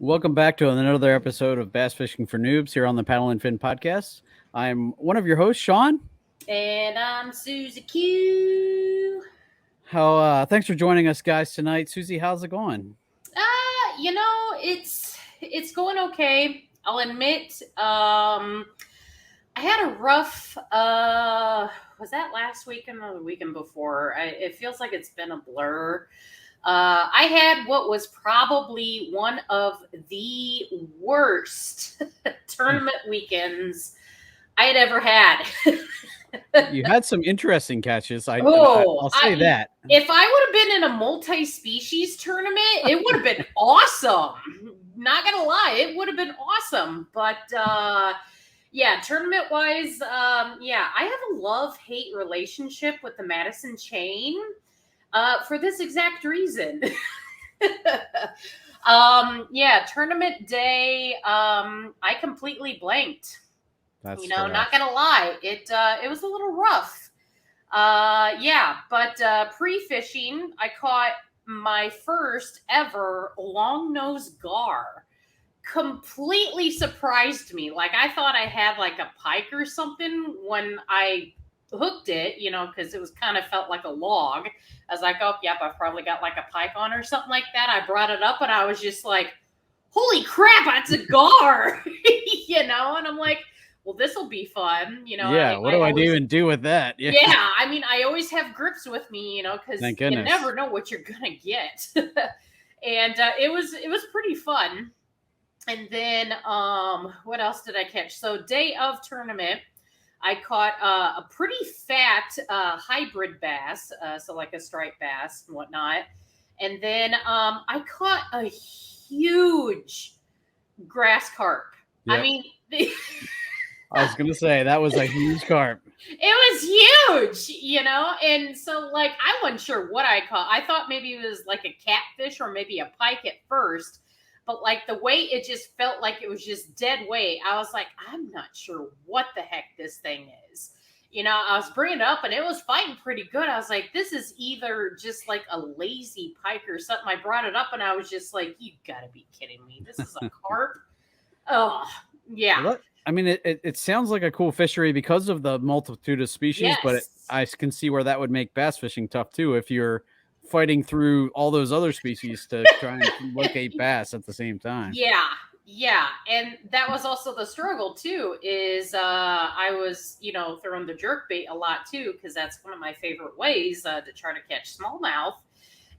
Welcome back to another episode of Bass Fishing for Noobs here on the Paddle and Fin podcast. I'm one of your hosts, Sean. And I'm Susie Q. Thanks for joining us, guys, tonight. Susie, how's it going? It's going okay. I'll admit, I had a rough. Was that last weekend or the weekend before? It feels like it's been a blur. I had what was probably one of the worst tournament weekends I had ever had. You had some interesting catches. Oh, I'll say that. If I would have been in a multi-species tournament, it would have been awesome. Not gonna lie, it would have been awesome. But yeah, tournament-wise, I have a love-hate relationship with the Madison chain for this exact reason. Tournament day, I completely blanked. That's not gonna lie, it was a little rough. But pre-fishing, I caught my first ever long-nosed gar. Completely surprised me. Like, I thought I had like a pike or something when I hooked it, because it was kind of felt like a log. I was like, oh, yep, I've probably got like a pike on or something like that. I brought it up and I was just like, holy crap, that's a gar, and I'm like, well, this will be fun, Yeah, what do I even do with that? Yeah, I mean, I always have grips with me, because you never know what you're gonna get. And it was pretty fun. And then what else did I catch? So day of tournament, I caught a pretty fat hybrid bass, so like a striped bass and whatnot. And then I caught a huge grass carp. Yep. I mean, I was going to say, that was a huge carp. It was huge, and so, like, I wasn't sure what I caught. I thought maybe it was like a catfish or maybe a pike at first, but like the way it just felt like it was just dead weight, I was like, I'm not sure what the heck this thing is. I was bringing it up and it was fighting pretty good. I was like, this is either just like a lazy pike or something. I brought it up and I was just like, you gotta be kidding me. This is a carp. Oh, yeah. Well, I mean, it sounds like a cool fishery because of the multitude of species, yes. But I can see where that would make bass fishing tough too if you're fighting through all those other species to try and locate bass at the same time. Yeah, and that was also the struggle too. Is I was throwing the jerk bait a lot too, because that's one of my favorite ways to try to catch smallmouth,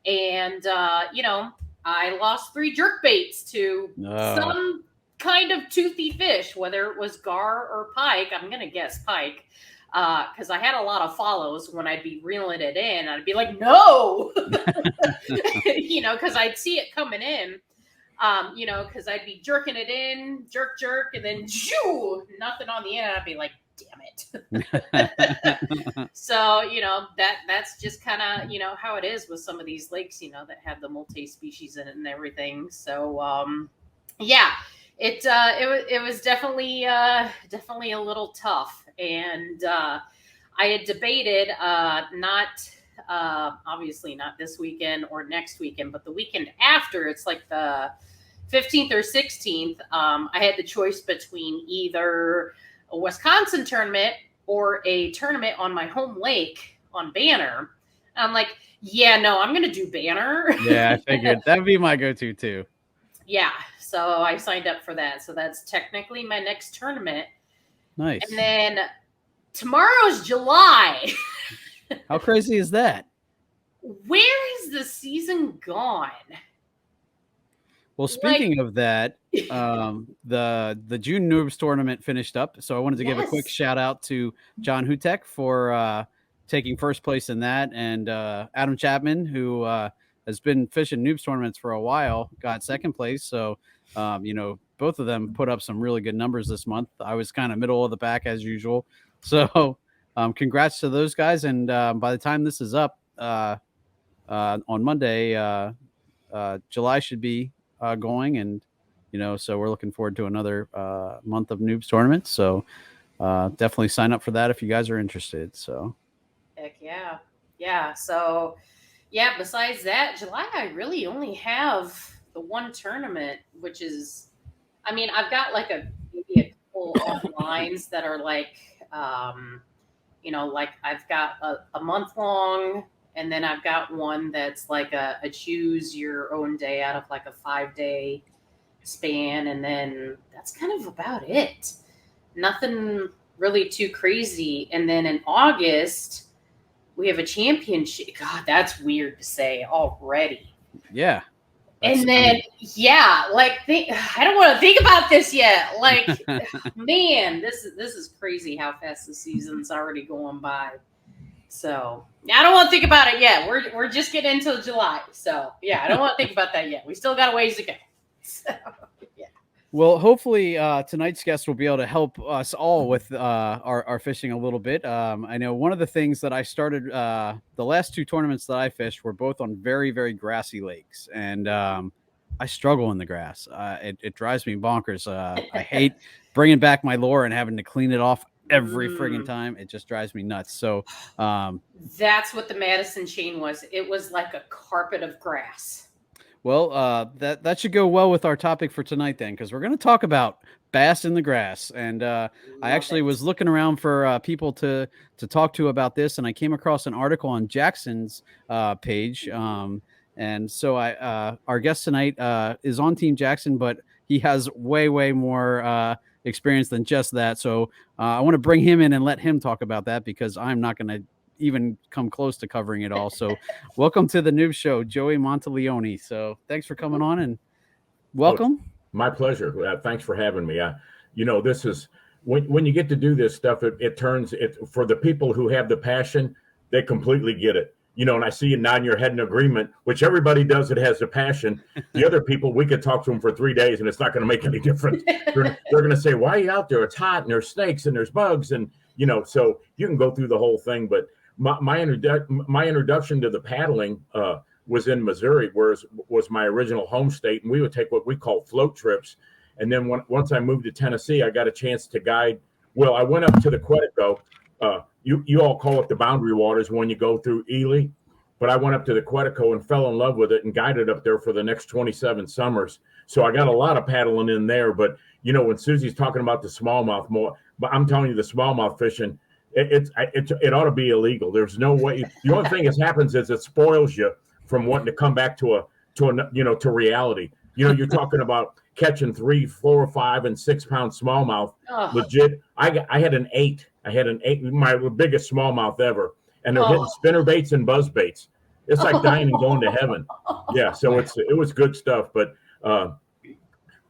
and I lost 3 jerk baits to some kind of toothy fish, whether it was gar or pike. I'm gonna guess pike, because I had a lot of follows when I'd be reeling it in. I'd be like, no, because I'd see it coming in, because I'd be jerking it in, jerk, and then shoo, nothing on the end. I'd be like, damn it. So that's just kind of how it is with some of these lakes, that have the multi-species in it and everything. So yeah. It was definitely a little tough, and I had debated obviously not this weekend or next weekend, but the weekend after. It's like the 15th or 16th. I had the choice between either a Wisconsin tournament or a tournament on my home lake on Banner. I'm like, yeah, no, I'm gonna do Banner. Yeah, I figured that'd be my go-to too. Yeah, so I signed up for that. So that's technically my next tournament. Nice. And then tomorrow's July. How crazy is that? Where is the season gone? Well, speaking of that, the June Noobs tournament finished up. So I wanted to give a quick shout out to John Hutek for taking first place in that, and Adam Chapman, who has been fishing Noobs tournaments for a while, got second place. So, both of them put up some really good numbers this month. I was kind of middle of the pack as usual. So congrats to those guys. And by the time this is up on Monday, July should be going. And, so we're looking forward to another month of Noobs tournaments. So definitely sign up for that if you guys are interested. So. Heck yeah. Yeah. So, yeah, besides that, July, I really only have the one tournament, which is, I mean, I've got like maybe a couple of lines that are like, like I've got a month long, and then I've got one that's like a choose your own day out of like a 5-day span, and then that's kind of about it. Nothing really too crazy. And then in August, we have a championship. God, that's weird to say already. Yeah. And then, I don't want to think about this yet. Like, man, this is crazy how fast the season's already going by. So I don't want to think about it yet. We're just getting into July. So yeah, I don't want to think about that yet. We still got a ways to go. So, yeah. Well, hopefully tonight's guest will be able to help us all with our fishing a little bit. I know one of the things that I started, the last 2 tournaments that I fished were both on very, very grassy lakes. And I struggle in the grass. It drives me bonkers. I hate bringing back my lure and having to clean it off every friggin' time. It just drives me nuts. So that's what the Madison chain was. It was like a carpet of grass. Well, that should go well with our topic for tonight then, because we're going to talk about bass in the grass. And I actually was looking around for people to talk to about this, and I came across an article on Jackson's page. And so our guest tonight is on Team Jackson, but he has way, way more experience than just that. So I want to bring him in and let him talk about that, because I'm not going to even come close to covering it all. So welcome to the Noobs Show, Joey Monteleone. So thanks for coming on and welcome. Oh, my pleasure. Thanks for having me. This is when you get to do this stuff, it turns it for the people who have the passion, they completely get it. And I see you nodding your head in agreement, which everybody does that has a passion. The other people, we could talk to them for 3 days and it's not going to make any difference. They're going to say, why are you out there? It's hot and there's snakes and there's bugs. And, so you can go through the whole thing. But my introduction to the paddling was in Missouri, where was my original home state, and we would take what we call float trips. And then once I moved to Tennessee, I got a chance to guide. Well, I went up to the Quetico. You all call it the Boundary Waters when you go through Ely, but I went up to the Quetico and fell in love with it and guided up there for the next 27 summers. So I got a lot of paddling in there. But when Susie's talking about the smallmouth more, but I'm telling you, the smallmouth fishing, it ought to be illegal. There's no way. The only thing that happens is it spoils you from wanting to come back to reality. You're talking about catching 3, 4, 5, and 6 pound smallmouth. Oh. Legit. I had an 8. I had an 8, my biggest smallmouth ever, and they're hitting spinner baits and buzz baits. It's like dying and going to heaven. Yeah. So it was good stuff. But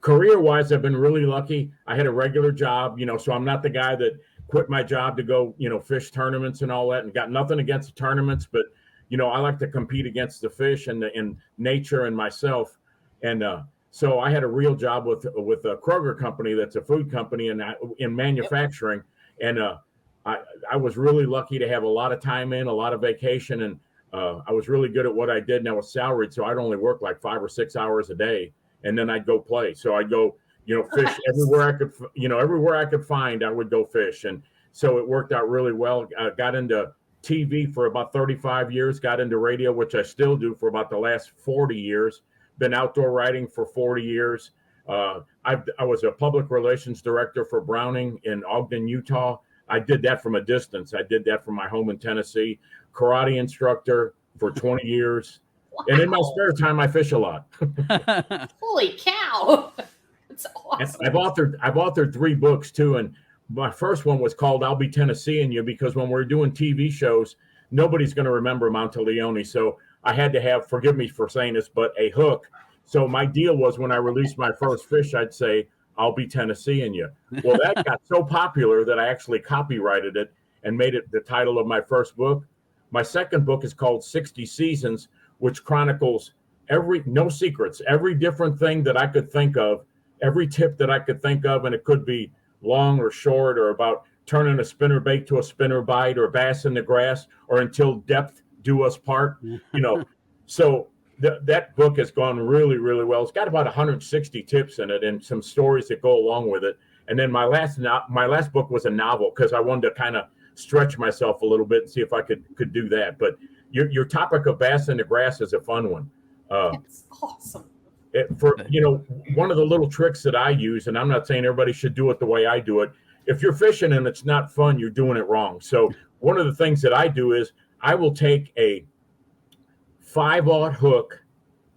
career wise, I've been really lucky. I had a regular job, so I'm not the guy that quit my job to go, fish tournaments and all that, and got nothing against the tournaments, but I like to compete against the fish and nature and myself. And so I had a real job with a Kroger company that's a food company in manufacturing. And I was really lucky to have a lot of time in, a lot of vacation, and I was really good at what I did. And I was salaried, so I'd only work like 5 or 6 hours a day, and then I'd go play. So I'd go fish everywhere I could find, I would go fish. And so it worked out really well. I got into TV for about 35 years, got into radio, which I still do for about the last 40 years, been outdoor writing for 40 years. I was a public relations director for Browning in Ogden, Utah. I did that from a distance. I did that from my home in Tennessee. Karate instructor for 20 years. Wow. And in my spare time, I fish a lot. Holy cow. That's awesome. I've authored 3 books too, and my first one was called "I'll Be Tennesseeing You," because when we're doing TV shows, nobody's going to remember Monteleone. So I had to have, forgive me for saying this, but a hook. So my deal was when I released my first fish, I'd say, "I'll be Tennesseeing you." Well, that got so popular that I actually copyrighted it and made it the title of my first book. My second book is called 60 Seasons, which chronicles no secrets, every different thing that I could think of, every tip that I could think of, and it could be long or short, or about turning a spinner bait to a spinner bite, or bass in the grass, or until depth do us part. So that book has gone really, really well. It's got about 160 tips in it and some stories that go along with it. And then my last book was a novel, because I wanted to kind of stretch myself a little bit and see if I could do that. But your topic of bass in the grass is a fun one. It's awesome. One of the little tricks that I use, and I'm not saying everybody should do it the way I do it. If you're fishing and it's not fun, you're doing it wrong. So one of the things that I do is I will take a 5/0 hook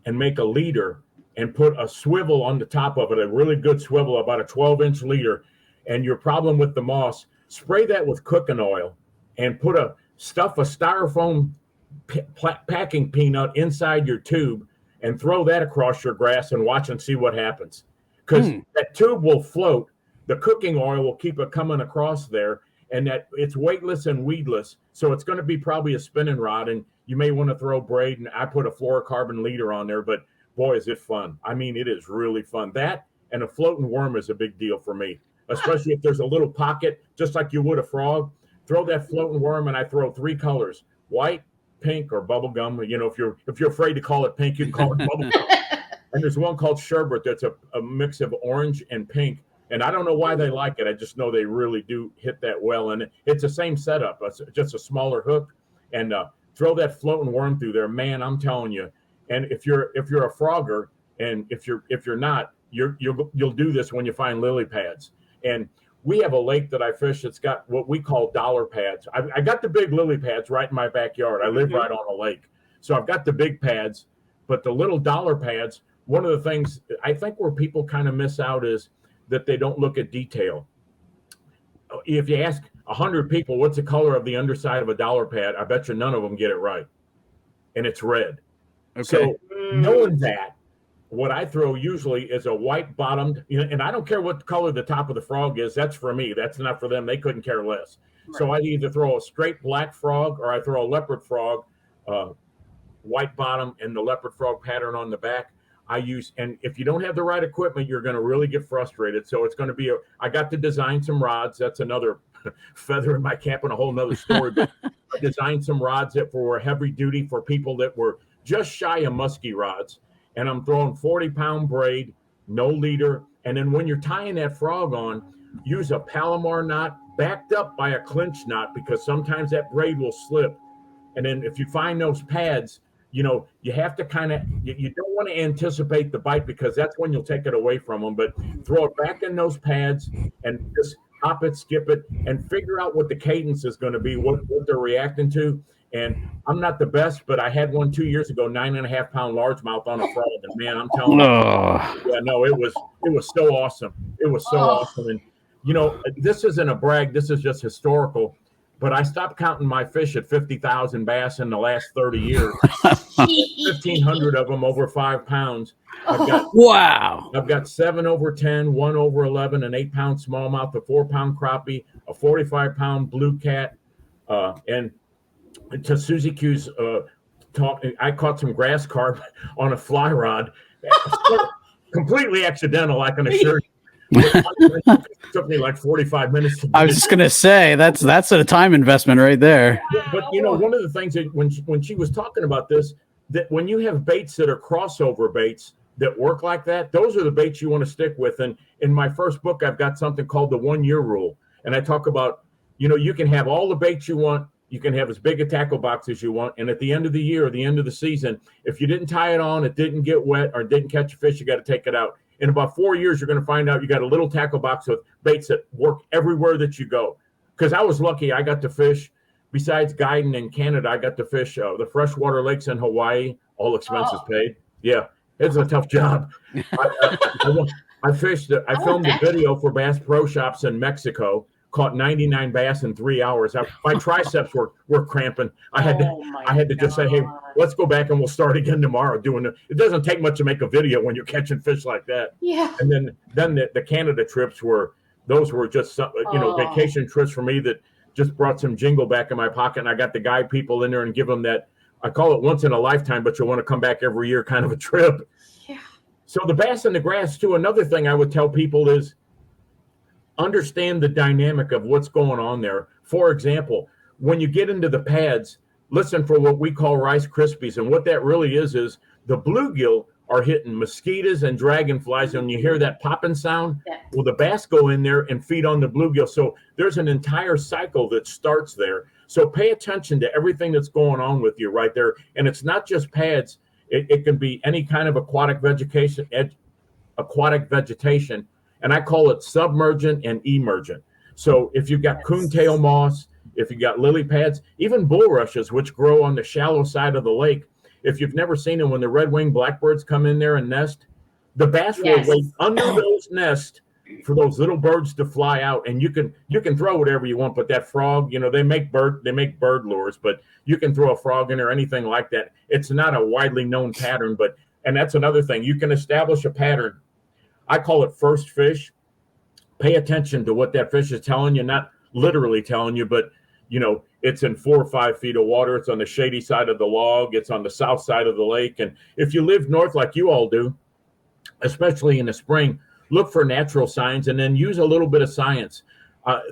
and make a leader and put a swivel on the top of it, a really good swivel, about a 12-inch leader. And your problem with the moss, spray that with cooking oil and stuff a styrofoam packing peanut inside your tube and throw that across your grass and watch and see what happens. Because that tube will float. The cooking oil will keep it coming across there, and that it's weightless and weedless. So it's going to be probably a spinning rod, and you may want to throw braid. And I put a fluorocarbon leader on there, but boy, is it fun. I mean, it is really fun. That and a floating worm is a big deal for me, especially if there's a little pocket, just like you would a frog. Throw that floating worm, and I throw 3 colors: white, pink, or bubble gum. If you're afraid to call it pink, you can call it bubble gum. And there's one called sherbet that's a mix of orange and pink. And I don't know why they like it. I just know they really do hit that well. And it's the same setup, just a smaller hook, and throw that floating worm through there. Man, I'm telling you. And if you're a frogger, and if you're not, you'll do this when you find lily pads. And we have a lake that I fish that's got what we call dollar pads. I got the big lily pads right in my backyard. I live right on a lake, so I've got the big pads, but the little dollar pads. One of the things I think where people kind of miss out is that they don't look at detail. If you ask 100 people what's the color of the underside of a dollar pad, I bet you none of them get it right, and it's red. Okay. So knowing that, what I throw usually is a white bottomed, and I don't care what color the top of the frog is. That's for me. That's not for them. They couldn't care less. Right. So I either throw a straight black frog or I throw a leopard frog, white bottom and the leopard frog pattern on the back. And if you don't have the right equipment, you're going to really get frustrated. So it's going to be I got to design some rods. That's another feather in my cap and a whole nother story. But I designed some rods that were heavy duty for people that were just shy of musky rods. And I'm throwing 40-pound braid, no leader. And then when you're tying that frog on, use a Palomar knot backed up by a clinch knot, because sometimes that braid will slip. And then if you find those pads, you have to you don't want to anticipate the bite, because that's when you'll take it away from them. But throw it back in those pads and just hop it, skip it, and figure out what the cadence is going to be, what they're reacting to. And I'm not the best, but I had one 2 years ago, 9.5-pound largemouth on a frog. And man, I'm telling you, it was so awesome. It was so awesome. And this isn't a brag. This is just historical. But I stopped counting my fish at 50,000 bass in the last 30 years. 1,500 of them over 5 pounds. I've got 7 over 10, 1 over 11, an 8-pound smallmouth, a 4-pound crappie, a 45-pound blue cat. And to Susie Q's talk, I caught some grass carp on a fly rod. Completely accidental, I can assure you. It took me like 45 minutes. I was just gonna say that's a time investment right there. Yeah, but one of the things that when she was talking about this, that when you have baits that are crossover baits that work like that, those are the baits you want to stick with. And in my first book, I've got something called the 1-year rule, and I talk about you can have all the baits you want, you can have as big a tackle box as you want, and at the end of the year, or the end of the season, if you didn't tie it on, it didn't get wet, or didn't catch a fish, you got to take it out. In about 4 years, you're going to find out you got a little tackle box with baits that work everywhere that you go. Because I was lucky. I got to fish, besides guiding in Canada, I got to fish the freshwater lakes in Hawaii, all expenses paid. Yeah, it's a tough job. I fished. I filmed a video for Bass Pro Shops in Mexico. Caught 99 bass in 3 hours. My triceps were cramping. I had to just say, hey, let's go back and we'll start again tomorrow. It doesn't take much to make a video when you're catching fish like that. Yeah. And then the Canada trips were just vacation trips for me that just brought some jingle back in my pocket. And I got to guide people in there and give them that, I call it once in a lifetime, but you'll want to come back every year kind of a trip. Yeah. So the bass in the grass too. Another thing I would tell people is, understand the dynamic of what's going on there. For example, when you get into the pads, listen for what we call Rice Krispies. And what that really is the bluegill are hitting mosquitoes and dragonflies. And when you hear that popping sound, well, the bass go in there and feed on the bluegill. So there's an entire cycle that starts there. So pay attention to everything that's going on with you right there. And it's not just pads. It can be any kind of aquatic vegetation, and I call it submergent and emergent. So if you've got coontail moss, if you've got lily pads, even bulrushes, which grow on the shallow side of the lake, if you've never seen them, when the red-winged blackbirds come in there and nest, the bass will wait under those nests for those little birds to fly out. And you can throw whatever you want, but that frog, they make bird lures, but you can throw a frog in or anything like that. It's not a widely known pattern, and that's another thing. You can establish a pattern. I call it first fish. Pay attention to what that fish is telling you, not literally telling you, but it's in 4 or 5 feet of water. It's on the shady side of the log. It's on the south side of the lake. And if you live north like you all do, especially in the spring, look for natural signs and then use a little bit of science.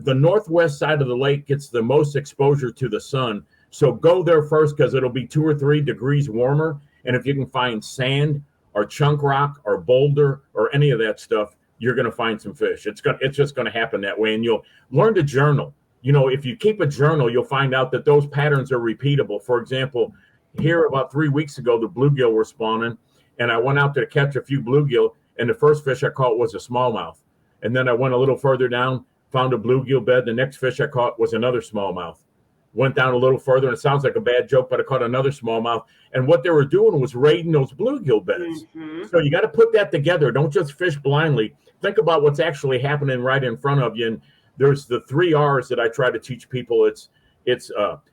The northwest side of the lake gets the most exposure to the sun. So go there first because it'll be 2 or 3 degrees warmer. And if you can find sand or chunk rock or boulder or any of that stuff, you're going to find some fish. It's just going to happen that way. And you'll learn to journal. If you keep a journal, you'll find out that those patterns are repeatable. For example, here about 3 weeks ago, the bluegill were spawning, and I went out there to catch a few bluegill, and the first fish I caught was a smallmouth. And then I went a little further down, found a bluegill bed. The next fish I caught was another smallmouth. Went down a little further, and it sounds like a bad joke, but I caught another smallmouth. And what they were doing was raiding those bluegill beds. Mm-hmm. So you got to put that together. Don't just fish blindly. Think about what's actually happening right in front of you. And there's the 3 R's that I try to teach people. It's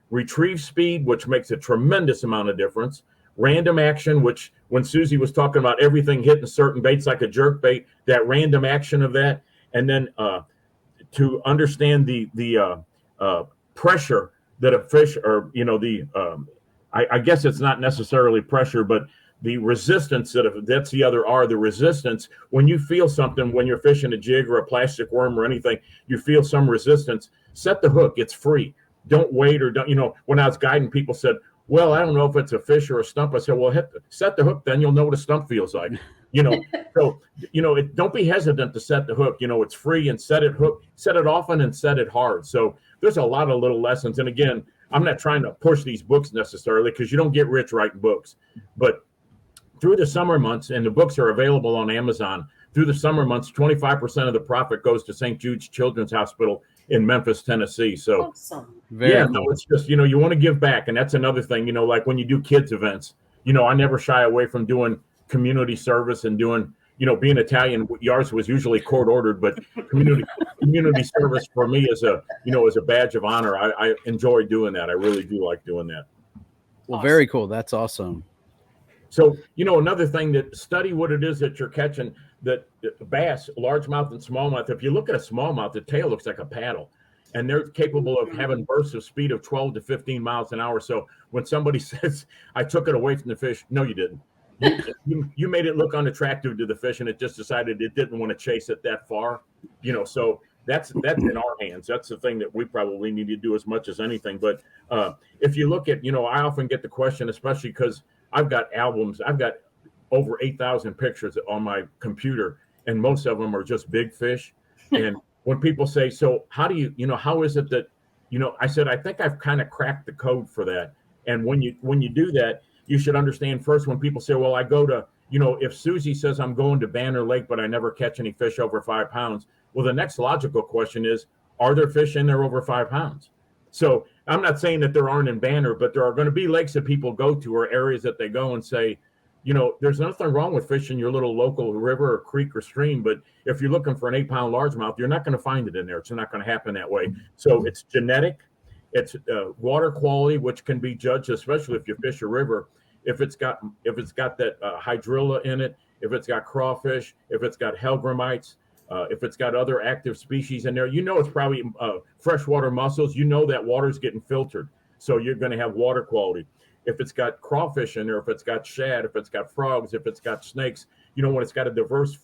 retrieve speed, which makes a tremendous amount of difference. Random action, which when Susie was talking about everything hitting certain baits like a jerk bait, that random action of that. And then to understand the pressure that a fish, or I guess it's not necessarily pressure, but the resistance, that's the other R, the resistance. When you feel something, when you're fishing a jig or a plastic worm or anything, you feel some resistance, set the hook. It's free. Don't wait or don't, when I was guiding, people said, well, I don't know if it's a fish or a stump. I said, well, set the hook, then you'll know what a stump feels like. So, don't be hesitant to set the hook. It's free, and set it often and set it hard. So there's a lot of little lessons. And again, I'm not trying to push these books necessarily because you don't get rich writing books, but through the summer months, and the books are available on Amazon, through the summer months, 25% of the profit goes to St. Jude's Children's Hospital in Memphis, Tennessee. So awesome. No, it's just, you want to give back. And that's another thing, like when you do kids events, I never shy away from doing community service and doing, being Italian, yours was usually court ordered, but community service for me is a badge of honor. I enjoy doing that. I really do like doing that. Well, awesome. Very cool. That's awesome. So, another thing, that study what it is that you're catching, that bass, largemouth and smallmouth. If you look at a smallmouth, the tail looks like a paddle, and they're capable of having bursts of speed of 12 to 15 miles an hour. So when somebody says, I took it away from the fish, no, you didn't. You made it look unattractive to the fish, and it just decided it didn't want to chase it that far. So that's in our hands. That's the thing that we probably need to do as much as anything. But if you look at, I often get the question, especially because I've got albums. I've got over 8,000 pictures on my computer, and most of them are just big fish. And when people say, so how do you, how is it that, I said, I think I've kind of cracked the code for that. And when you do that, you should understand first, when people say, well, I go to, if Susie says I'm going to Banner Lake, but I never catch any fish over 5 pounds. Well, the next logical question is, are there fish in there over 5 pounds? So I'm not saying that there aren't in Banner, but there are going to be lakes that people go to, or areas that they go and say, there's nothing wrong with fishing your little local river or creek or stream. But if you're looking for an 8-pound largemouth, you're not going to find it in there. It's not going to happen that way. So it's genetic, it's water quality, which can be judged, especially if you fish a river. If it's got that hydrilla in it, if it's got crawfish, if it's got hellgrammites, if it's got other active species in there, it's probably freshwater mussels. That water's getting filtered, so you're going to have water quality. If it's got crawfish in there, if it's got shad, if it's got frogs, if it's got snakes, when it's got a diverse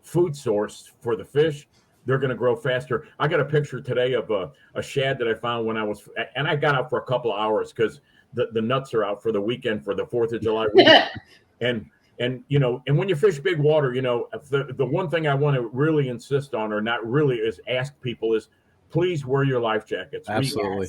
food source for the fish, they're going to grow faster. I got a picture today of a shad that I found and I got out for a couple of hours because the nuts are out for the weekend for the 4th of July weekend. And when you fish big water, the one thing I want to really insist on, or not really, is ask people is, please wear your life jackets. Absolutely.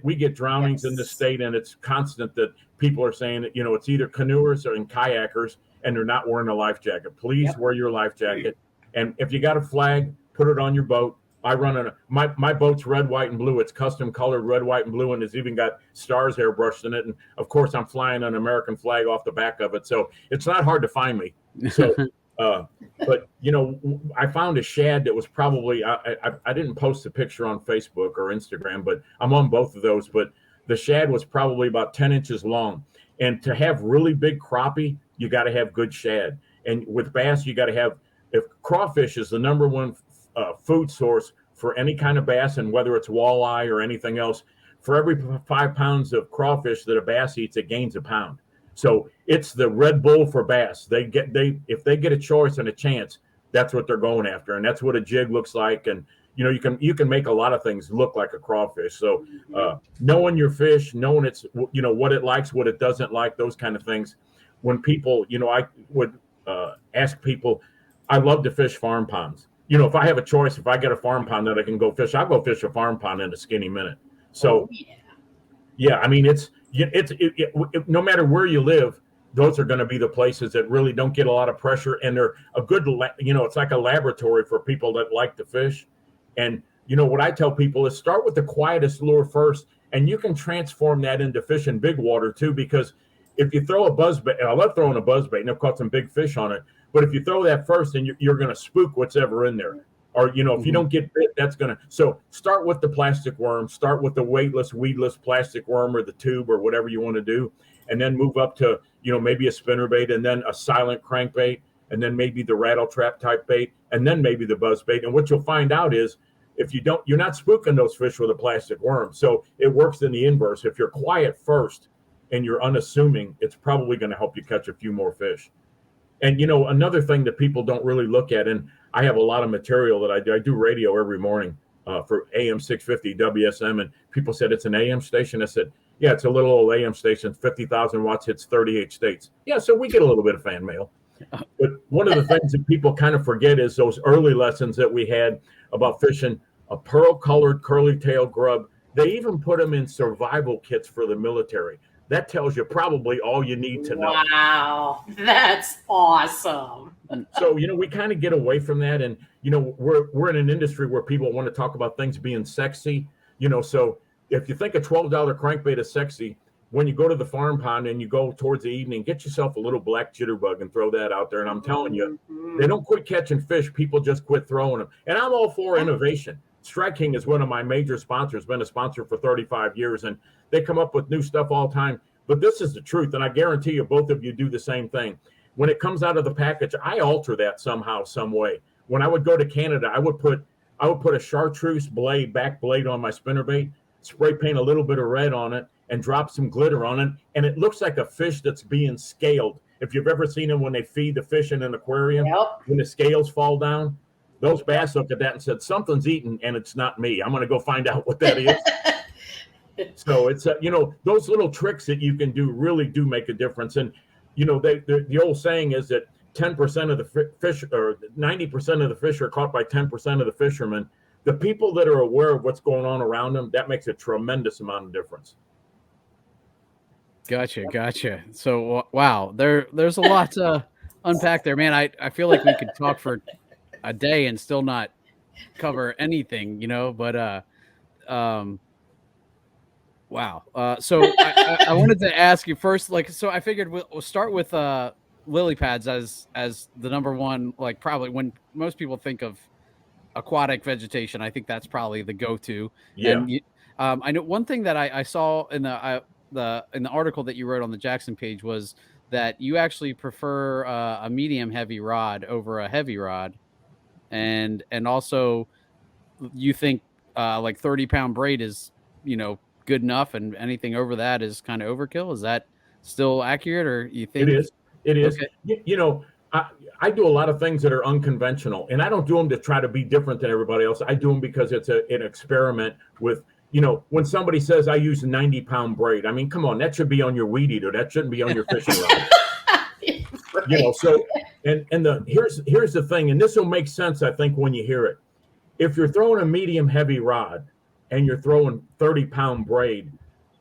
We get drownings in the state, and it's constant that people are saying that, it's either canoers or kayakers, and they're not wearing a life jacket. Please wear your life jacket. And if you got a flag, put it on your boat. I run my boat's red, white, and blue. It's custom colored red, white, and blue, and it's even got stars airbrushed in it. And of course, I'm flying an American flag off the back of it, so it's not hard to find me. So, but I found a shad that was probably I didn't post a picture on Facebook or Instagram, but I'm on both of those. But the shad was probably about 10 inches long, and to have really big crappie, you got to have good shad. And with bass, you got to have. If crawfish is the number one food source for any kind of bass, and whether it's walleye or anything else, for every 5 pounds of crawfish that a bass eats, it gains a pound. So it's the Red Bull for bass. If they get a choice and a chance, that's what they're going after, and that's what a jig looks like. And you can make a lot of things look like a crawfish. So knowing your fish, knowing it's what it likes, what it doesn't like, those kind of things. When people, I would ask people. I love to fish farm ponds. If I have a choice, if I get a farm pond that I can go fish, I'll go fish a farm pond in a skinny minute. So, I mean, it's no matter where you live, those are going to be the places that really don't get a lot of pressure, and they're a good, it's like a laboratory for people that like to fish. And what I tell people is start with the quietest lure first, and you can transform that into fishing big water too. Because if you throw a buzzbait, and I love throwing a buzzbait, and I've caught some big fish on it. But if you throw that first, then you're going to spook what's ever in there. Or, if you don't get bit, that's going to. So start with the plastic worm. Start with the weightless, weedless plastic worm or the tube or whatever you want to do. And then move up to, maybe a spinnerbait, and then a silent crankbait, and then maybe the rattle trap type bait, and then maybe the buzzbait. And what you'll find out is if you're not spooking those fish with a plastic worm. So it works in the inverse. If you're quiet first and you're unassuming, it's probably going to help you catch a few more fish. And, another thing that people don't really look at, and I have a lot of material that I do. I do radio every morning for AM 650 WSM, and people said, it's an AM station. I said, yeah, it's a little old AM station, 50,000 watts, hits 38 states. Yeah, so we get a little bit of fan mail. But one of the things that people kind of forget is those early lessons that we had about fishing a pearl-colored curly-tail grub. They even put them in survival kits for the military. That tells you probably all you need to know. Wow, that's awesome. So, we kind of get away from that. And, we're in an industry where people want to talk about things being sexy. So if you think a $12 crankbait is sexy, when you go to the farm pond and you go towards the evening, get yourself a little black jitterbug and throw that out there. And I'm telling you, they don't quit catching fish. People just quit throwing them. And I'm all for innovation. Strike King is one of my major sponsors, been a sponsor for 35 years, and they come up with new stuff all the time. But this is the truth, and I guarantee you both of you do the same thing. When it comes out of the package, I alter that somehow, some way. When I would go to Canada, I would put a chartreuse back blade on my spinnerbait, spray paint a little bit of red on it, and drop some glitter on it, and it looks like a fish that's being scaled. If you've ever seen them when they feed the fish in an aquarium, when the scales fall down, those bass looked at that and said, something's eating, and it's not me. I'm going to go find out what that is. So it's, those little tricks that you can do really do make a difference. And, the old saying is that 10% of the fish, or 90% of the fish are caught by 10% of the fishermen. The people that are aware of what's going on around them, that makes a tremendous amount of difference. Gotcha. So, wow, there's a lot to unpack there, man. I feel like we could talk for a day and still not cover anything, but wow. So I wanted to ask you first, so I figured we'll start with lily pads as the number one, probably when most people think of aquatic vegetation, I think that's probably the go-to. Yeah. And I know one thing that I saw in the article that you wrote on the Jackson page was that you actually prefer a medium heavy rod over a heavy rod. And also you think 30-pound braid is, good enough, and anything over that is kind of overkill. Is that still accurate, or you think it is? Okay. I do a lot of things that are unconventional, and I don't do them to try to be different than everybody else. I do them because it's an experiment with, when somebody says I use 90-pound braid, I mean, come on, that should be on your weed eater. That shouldn't be on your fishing rod. Right. So, here's the thing, and this will make sense, I think, when you hear it. if you're throwing a medium heavy rod and you're throwing 30-pound braid,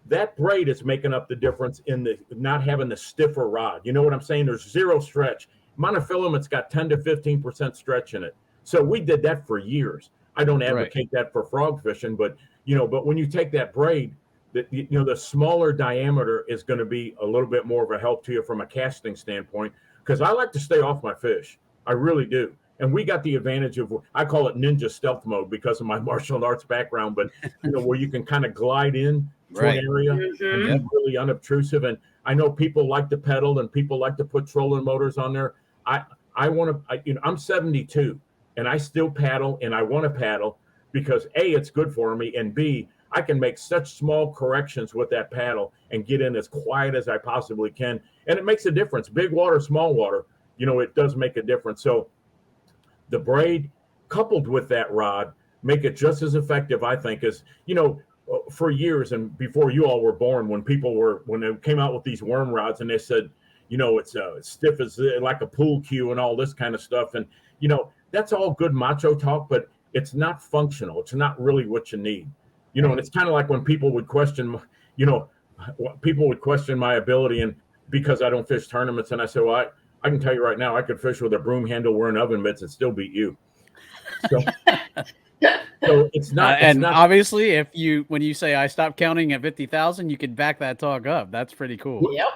that braid is making up the difference in the not having the stiffer rod. You know what I'm saying? There's zero stretch. Monofilament's got 10 to 15% stretch in it. So we did that for years. I don't advocate that for frog fishing, but but when you take that braid, the smaller diameter is going to be a little bit more of a help to you from a casting standpoint, because I like to stay off my fish. I really do. And we got the advantage of, I call it ninja stealth mode because of my martial arts background, but where you can kind of glide in to an area and be really unobtrusive. And I know people like to pedal and people like to put trolling motors on there. I want to, I'm 72 and I still paddle, and I want to paddle because A, it's good for me, and B, I can make such small corrections with that paddle and get in as quiet as I possibly can. And it makes a difference. Big water, small water, it does make a difference. So the braid coupled with that rod make it just as effective, I think, as, for years and before you all were born, when they came out with these worm rods and they said, it's stiff as like a pool cue and all this kind of stuff. And, that's all good macho talk, but it's not functional. It's not really what you need. And it's kind of like when people would question, my ability, and because I don't fish tournaments, and I say, well, I can tell you right now, I could fish with a broom handle wearing oven mitts and still beat you. So, it's not. Obviously, when you say I stopped counting at 50,000, you could back that talk up. That's pretty cool. Yep.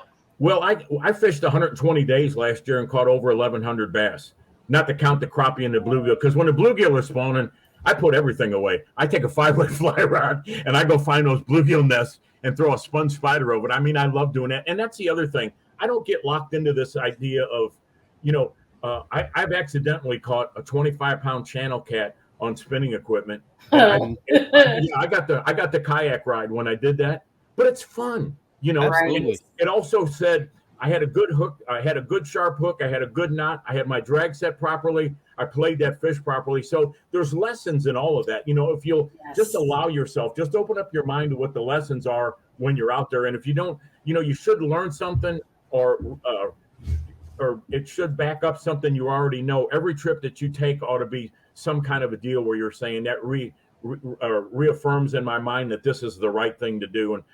Well, I fished 120 days last year and caught over 1,100 bass. Not to count the crappie and the bluegill, because when the bluegill are spawning, I put everything away. I take a 5-way fly rod and I go find those bluegill nests and throw a sponge spider over it. I mean, I love doing that. And that's the other thing. I don't get locked into this idea of, I've accidentally caught a 25-pound channel cat on spinning equipment. I got the kayak ride when I did that, but it's fun, Absolutely. It also said I had a good hook, I had a good sharp hook, I had a good knot, I had my drag set properly, I played that fish properly. So there's lessons in all of that. If you'll just allow yourself, just open up your mind to what the lessons are when you're out there. And if you don't, you should learn something, or it should back up something you already know. Every trip that you take ought to be some kind of a deal where you're saying that reaffirms in my mind that this is the right thing to do. And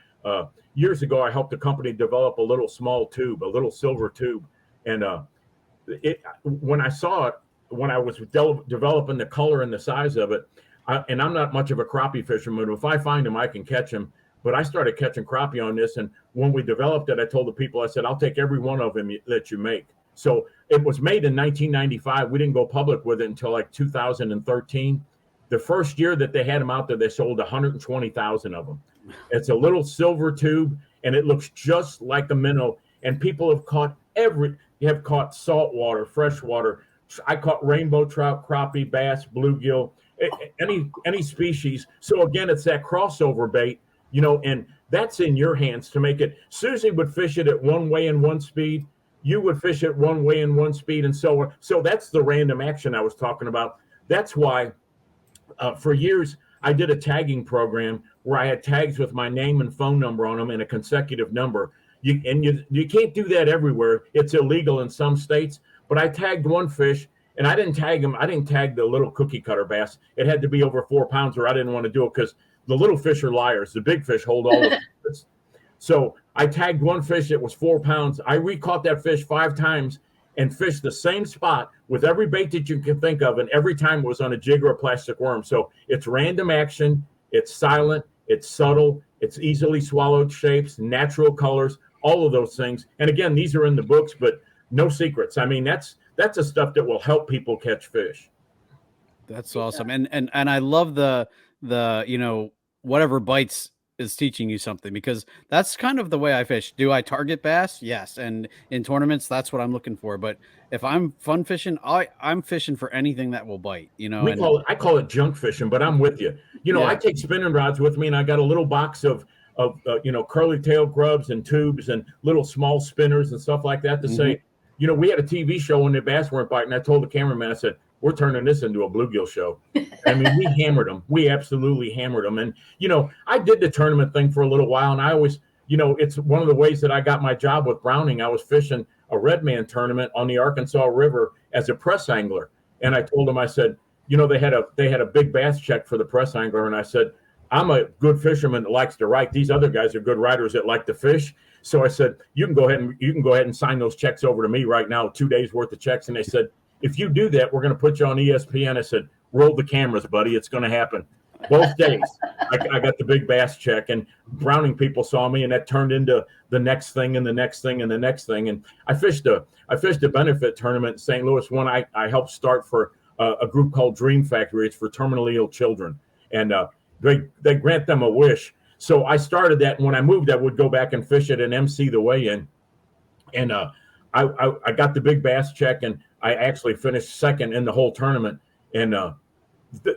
years ago, I helped a company develop a little small tube, a little silver tube. And when I saw it, when I was developing the color and the size of it, and I'm not much of a crappie fisherman. If I find them, I can catch them. But I started catching crappie on this. And when we developed it, I told the people, I said, I'll take every one of them that you make. So it was made in 1995. We didn't go public with it until like 2013. The first year that they had them out there, they sold 120,000 of them. It's a little silver tube, and it looks just like a minnow. And people have caught saltwater, freshwater. I caught rainbow trout, crappie, bass, bluegill, any species. So again, it's that crossover bait, and that's in your hands to make it. Susie would fish it at one way and one speed. You would fish it one way and one speed, and so on. So that's the random action I was talking about. That's why for years I did a tagging program where I had tags with my name and phone number on them and a consecutive number. You can't do that everywhere. It's illegal in some states. But I tagged one fish, and I didn't tag him. I didn't tag the little cookie cutter bass. It had to be over 4 pounds, or I didn't want to do it, because the little fish are liars. The big fish hold all the fish. So I tagged one fish that was 4 pounds. I recaught that fish 5 times and fished the same spot with every bait that you can think of, and every time it was on a jig or a plastic worm. So it's random action, it's silent, it's subtle, it's easily swallowed shapes, natural colors, all of those things. And again, these are in the books, but no secrets. I mean, that's the stuff that will help people catch fish. That's awesome. And I love the whatever bites is teaching you something, because that's kind of the way I fish. Do I target bass? Yes. And in tournaments, that's what I'm looking for. But if I'm fun fishing, I'm fishing for anything that will bite, I call it junk fishing, but I'm with you. I take spinning rods with me, and I got a little box of curly tail grubs and tubes and little small spinners and stuff like that to say, we had a TV show when the bass weren't biting. I told the cameraman, I said, we're turning this into a bluegill show. I mean, we hammered them. We absolutely hammered them. And, I did the tournament thing for a little while, and I always, it's one of the ways that I got my job with Browning. I was fishing a Redman tournament on the Arkansas River as a press angler. And I told him, I said, they had a big bass check for the press angler, and I said, I'm a good fisherman that likes to write. These other guys are good writers that like to fish. So I said, you can go ahead and sign those checks over to me right now, 2 days worth of checks. And they said, if you do that, we're going to put you on ESPN. I said, roll the cameras, buddy. It's going to happen. Both days, I got the big bass check, and Browning people saw me, and that turned into the next thing and the next thing and the next thing. And I fished a benefit tournament in St. Louis. One I helped start for a group called Dream Factory. It's for terminally ill children, and they grant them a wish. So I started that, and when I moved, I would go back and fish it and MC the weigh-in. And I got the big bass check, and I actually finished second in the whole tournament. And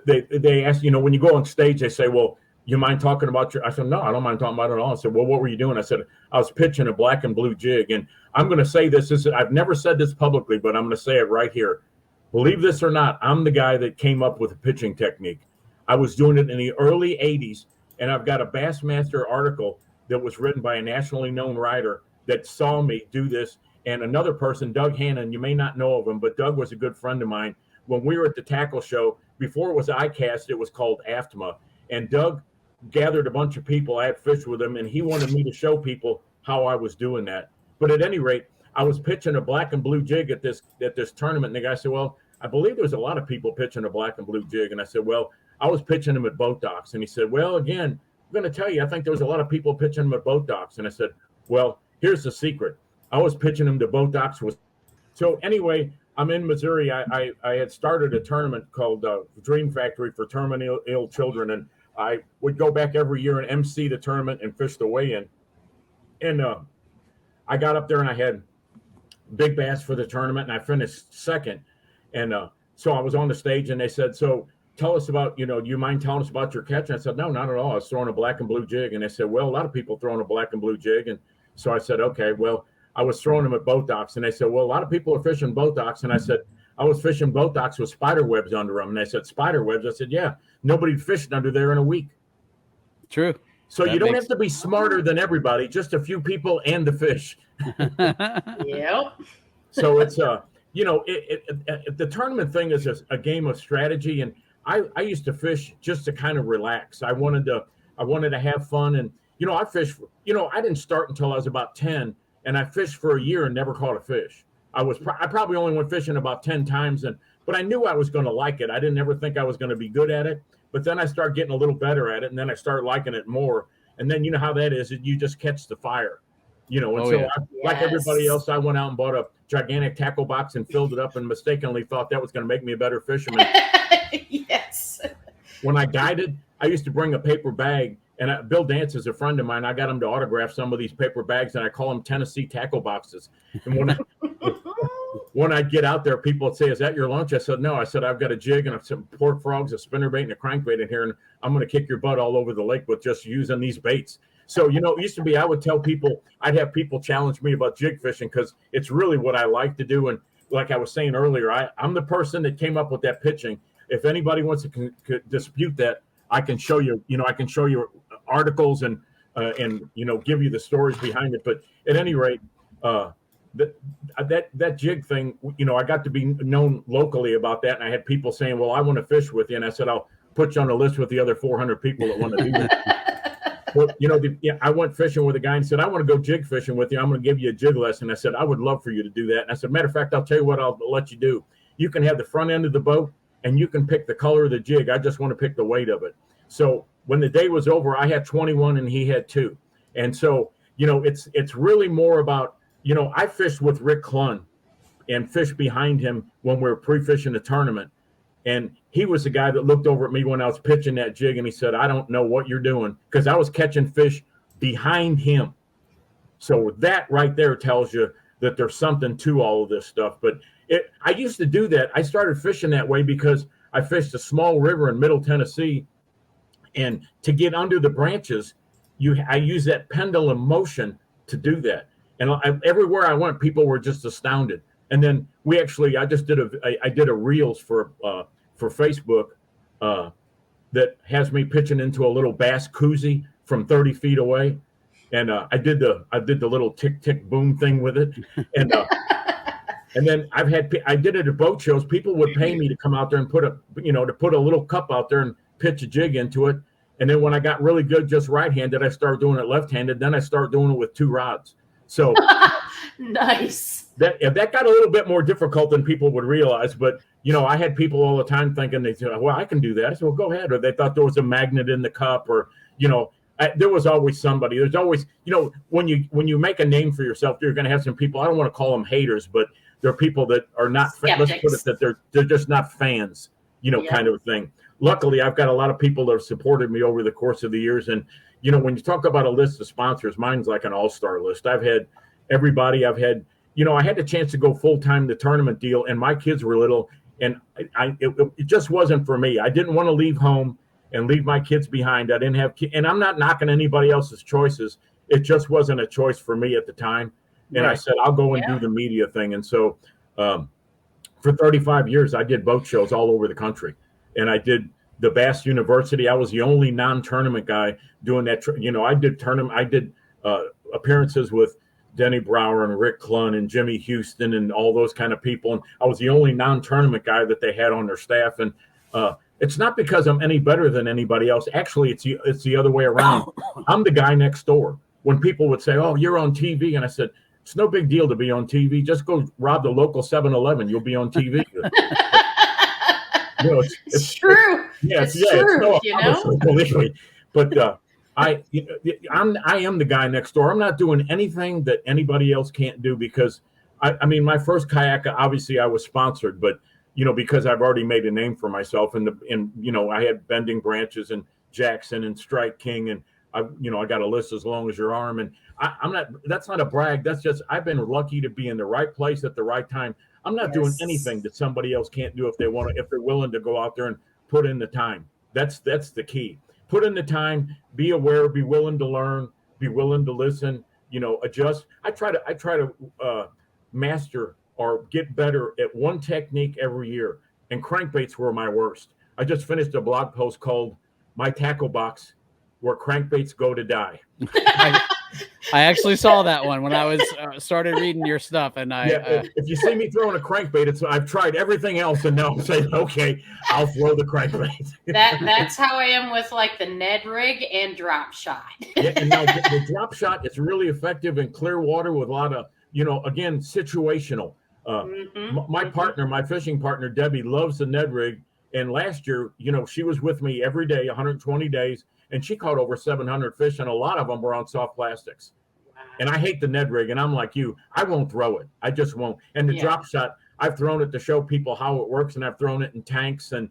they asked, when you go on stage, they say, well, you mind talking about I said, no, I don't mind talking about it at all. I said, well, what were you doing? I said, I was pitching a black and blue jig. And I'm going to say this, I've never said this publicly, but I'm going to say it right here. Believe this or not, I'm the guy that came up with a pitching technique. I was doing it in the early 80s, and I've got a Bassmaster article that was written by a nationally known writer that saw me do this. And another person, Doug Hannon, you may not know of him, but Doug was a good friend of mine. When we were at the tackle show, before it was ICAST, it was called AFTMA. And Doug gathered a bunch of people. I had fished with him, and he wanted me to show people how I was doing that. But at any rate, I was pitching a black and blue jig at this tournament, and the guy said, well, I believe there's a lot of people pitching a black and blue jig. And I said, well, I was pitching them at boat docks. And he said, well, again, I'm going to tell you, I think there was a lot of people pitching them at boat docks. And I said, well, here's the secret. I was pitching them to boat docks. So anyway, I'm in Missouri. I had started a tournament called Dream Factory for terminally ill children, and I would go back every year and MC the tournament and fish the weigh-in. And I got up there and I had big bass for the tournament, and I finished second. And so I was on the stage, and they said, so tell us about, do you mind telling us about your catch? And I said, no, not at all. I was throwing a black and blue jig. And they said, well, a lot of people throwing a black and blue jig. And so I said, okay, well, I was throwing them at boat docks. And they said, well, a lot of people are fishing boat docks. And I said, I was fishing boat docks with spider webs under them. And they said, spider webs? I said, yeah, nobody fished under there in a week. True. So you don't have to be smarter than everybody, just a few people and the fish. Yep. So it's, the tournament thing is a game of strategy. And I used to fish just to kind of relax. I wanted to have fun. And, I fished, I didn't start until I was about 10. And I fished for a year and never caught a fish. I probably only went fishing about 10 times, but I knew I was going to like it. I didn't ever think I was going to be good at it. But then I started getting a little better at it, and then I started liking it more. And then you know how that is, you just catch the fire. Like everybody else, I went out and bought a gigantic tackle box and filled it up and mistakenly thought that was going to make me a better fisherman. Yes. When I guided, I used to bring a paper bag. And Bill Dance is a friend of mine. I got him to autograph some of these paper bags, and I call them Tennessee tackle boxes. And when I get out there, people would say, is that your lunch? I said, no. I said, I've got a jig and some pork frogs, a spinnerbait, and a crankbait in here, and I'm going to kick your butt all over the lake with just using these baits. So, it used to be I would tell people, I'd have people challenge me about jig fishing because it's really what I like to do. And like I was saying earlier, I'm the person that came up with that pitching. If anybody wants to dispute that, I can show you, I can show you articles and give you the stories behind it. But at any rate, that jig thing, I got to be known locally about that. And I had people saying, well, I want to fish with you. And I said, I'll put you on a list with the other 400 people that want to do that. But, I went fishing with a guy and said, I want to go jig fishing with you. I'm going to give you a jig lesson. I said, I would love for you to do that. And I said, matter of fact, I'll tell you what I'll let you do. You can have the front end of the boat and you can pick the color of the jig. I just want to pick the weight of it. So when the day was over, I had 21 and he had 2. And so, it's really more about, I fished with Rick Clunn and fished behind him when we were pre-fishing the tournament. And he was the guy that looked over at me when I was pitching that jig and he said, I don't know what you're doing, because I was catching fish behind him. So that right there tells you that there's something to all of this stuff. But I used to do that. I started fishing that way because I fished a small river in Middle Tennessee. And to get under the branches, I use that pendulum motion to do that. And everywhere I went, people were just astounded. And then I just did a reels for Facebook that has me pitching into a little bass koozie from 30 feet away. And I did the little tick, tick, boom thing with it. And And then I did it at boat shows. People would pay me to come out there and put a little cup out there and pitch a jig into it. And then when I got really good, just right-handed, I started doing it left-handed. Then I started doing it with 2 rods. So nice. That got a little bit more difficult than people would realize. But, I had people all the time thinking, they said, well, I can do that. I said, well, go ahead. Or they thought there was a magnet in the cup, or, there was always somebody. There's always, when you make a name for yourself, you're going to have some people. I don't want to call them haters, but they're people that are not, let's put it that they're just not fans, kind of a thing. Luckily, I've got a lot of people that have supported me over the course of the years. And, when you talk about a list of sponsors, mine's like an all-star list. I've had everybody. I've had, I had the chance to go full-time the tournament deal, and my kids were little, and it just wasn't for me. I didn't want to leave home and leave my kids behind. I didn't have kids, and I'm not knocking anybody else's choices. It just wasn't a choice for me at the time. And I said, I'll go and do the media thing. And so for 35 years, I did boat shows all over the country. And I did the Bass University. I was the only non-tournament guy doing that. I did appearances with Denny Brower and Rick Clunn and Jimmy Houston and all those kind of people. And I was the only non-tournament guy that they had on their staff. And it's not because I'm any better than anybody else. Actually, it's the other way around. I'm the guy next door. When people would say, oh, you're on TV. And I said, it's no big deal to be on TV. Just go rob the local 7-Eleven. You'll be on TV. It's true. It's true. Believe me. But I am the guy next door. I'm not doing anything that anybody else can't do, because I mean, my first kayak, obviously I was sponsored, but because I've already made a name for myself, and I had Bending Branches and Jackson and Strike King, and I got a list as long as your arm. And I'm not, that's not a brag. That's just, I've been lucky to be in the right place at the right time. I'm not doing anything that somebody else can't do if they're willing to go out there and put in the time. That's the key. Put in the time, be aware, be willing to learn, be willing to listen, adjust. I try to master or get better at one technique every year. And crankbaits were my worst. I just finished a blog post called My Tackle Box, Where Crankbaits Go to Die. I actually saw that one when I was started reading your stuff, and if you see me throwing a crankbait, I've tried everything else, and now I'm saying, okay, I'll throw the crankbait. That's how I am with like the Ned rig and drop shot. And now the drop shot is really effective in clear water with a lot of, again, situational. My fishing partner Debbie, loves the Ned rig, and last year, she was with me every day, 120 days. And she caught over 700 fish, and a lot of them were on soft plastics. Wow. And I hate the Ned rig, and I'm like you. I won't throw it. I just won't. And the drop shot, I've thrown it to show people how it works, and I've thrown it in tanks and,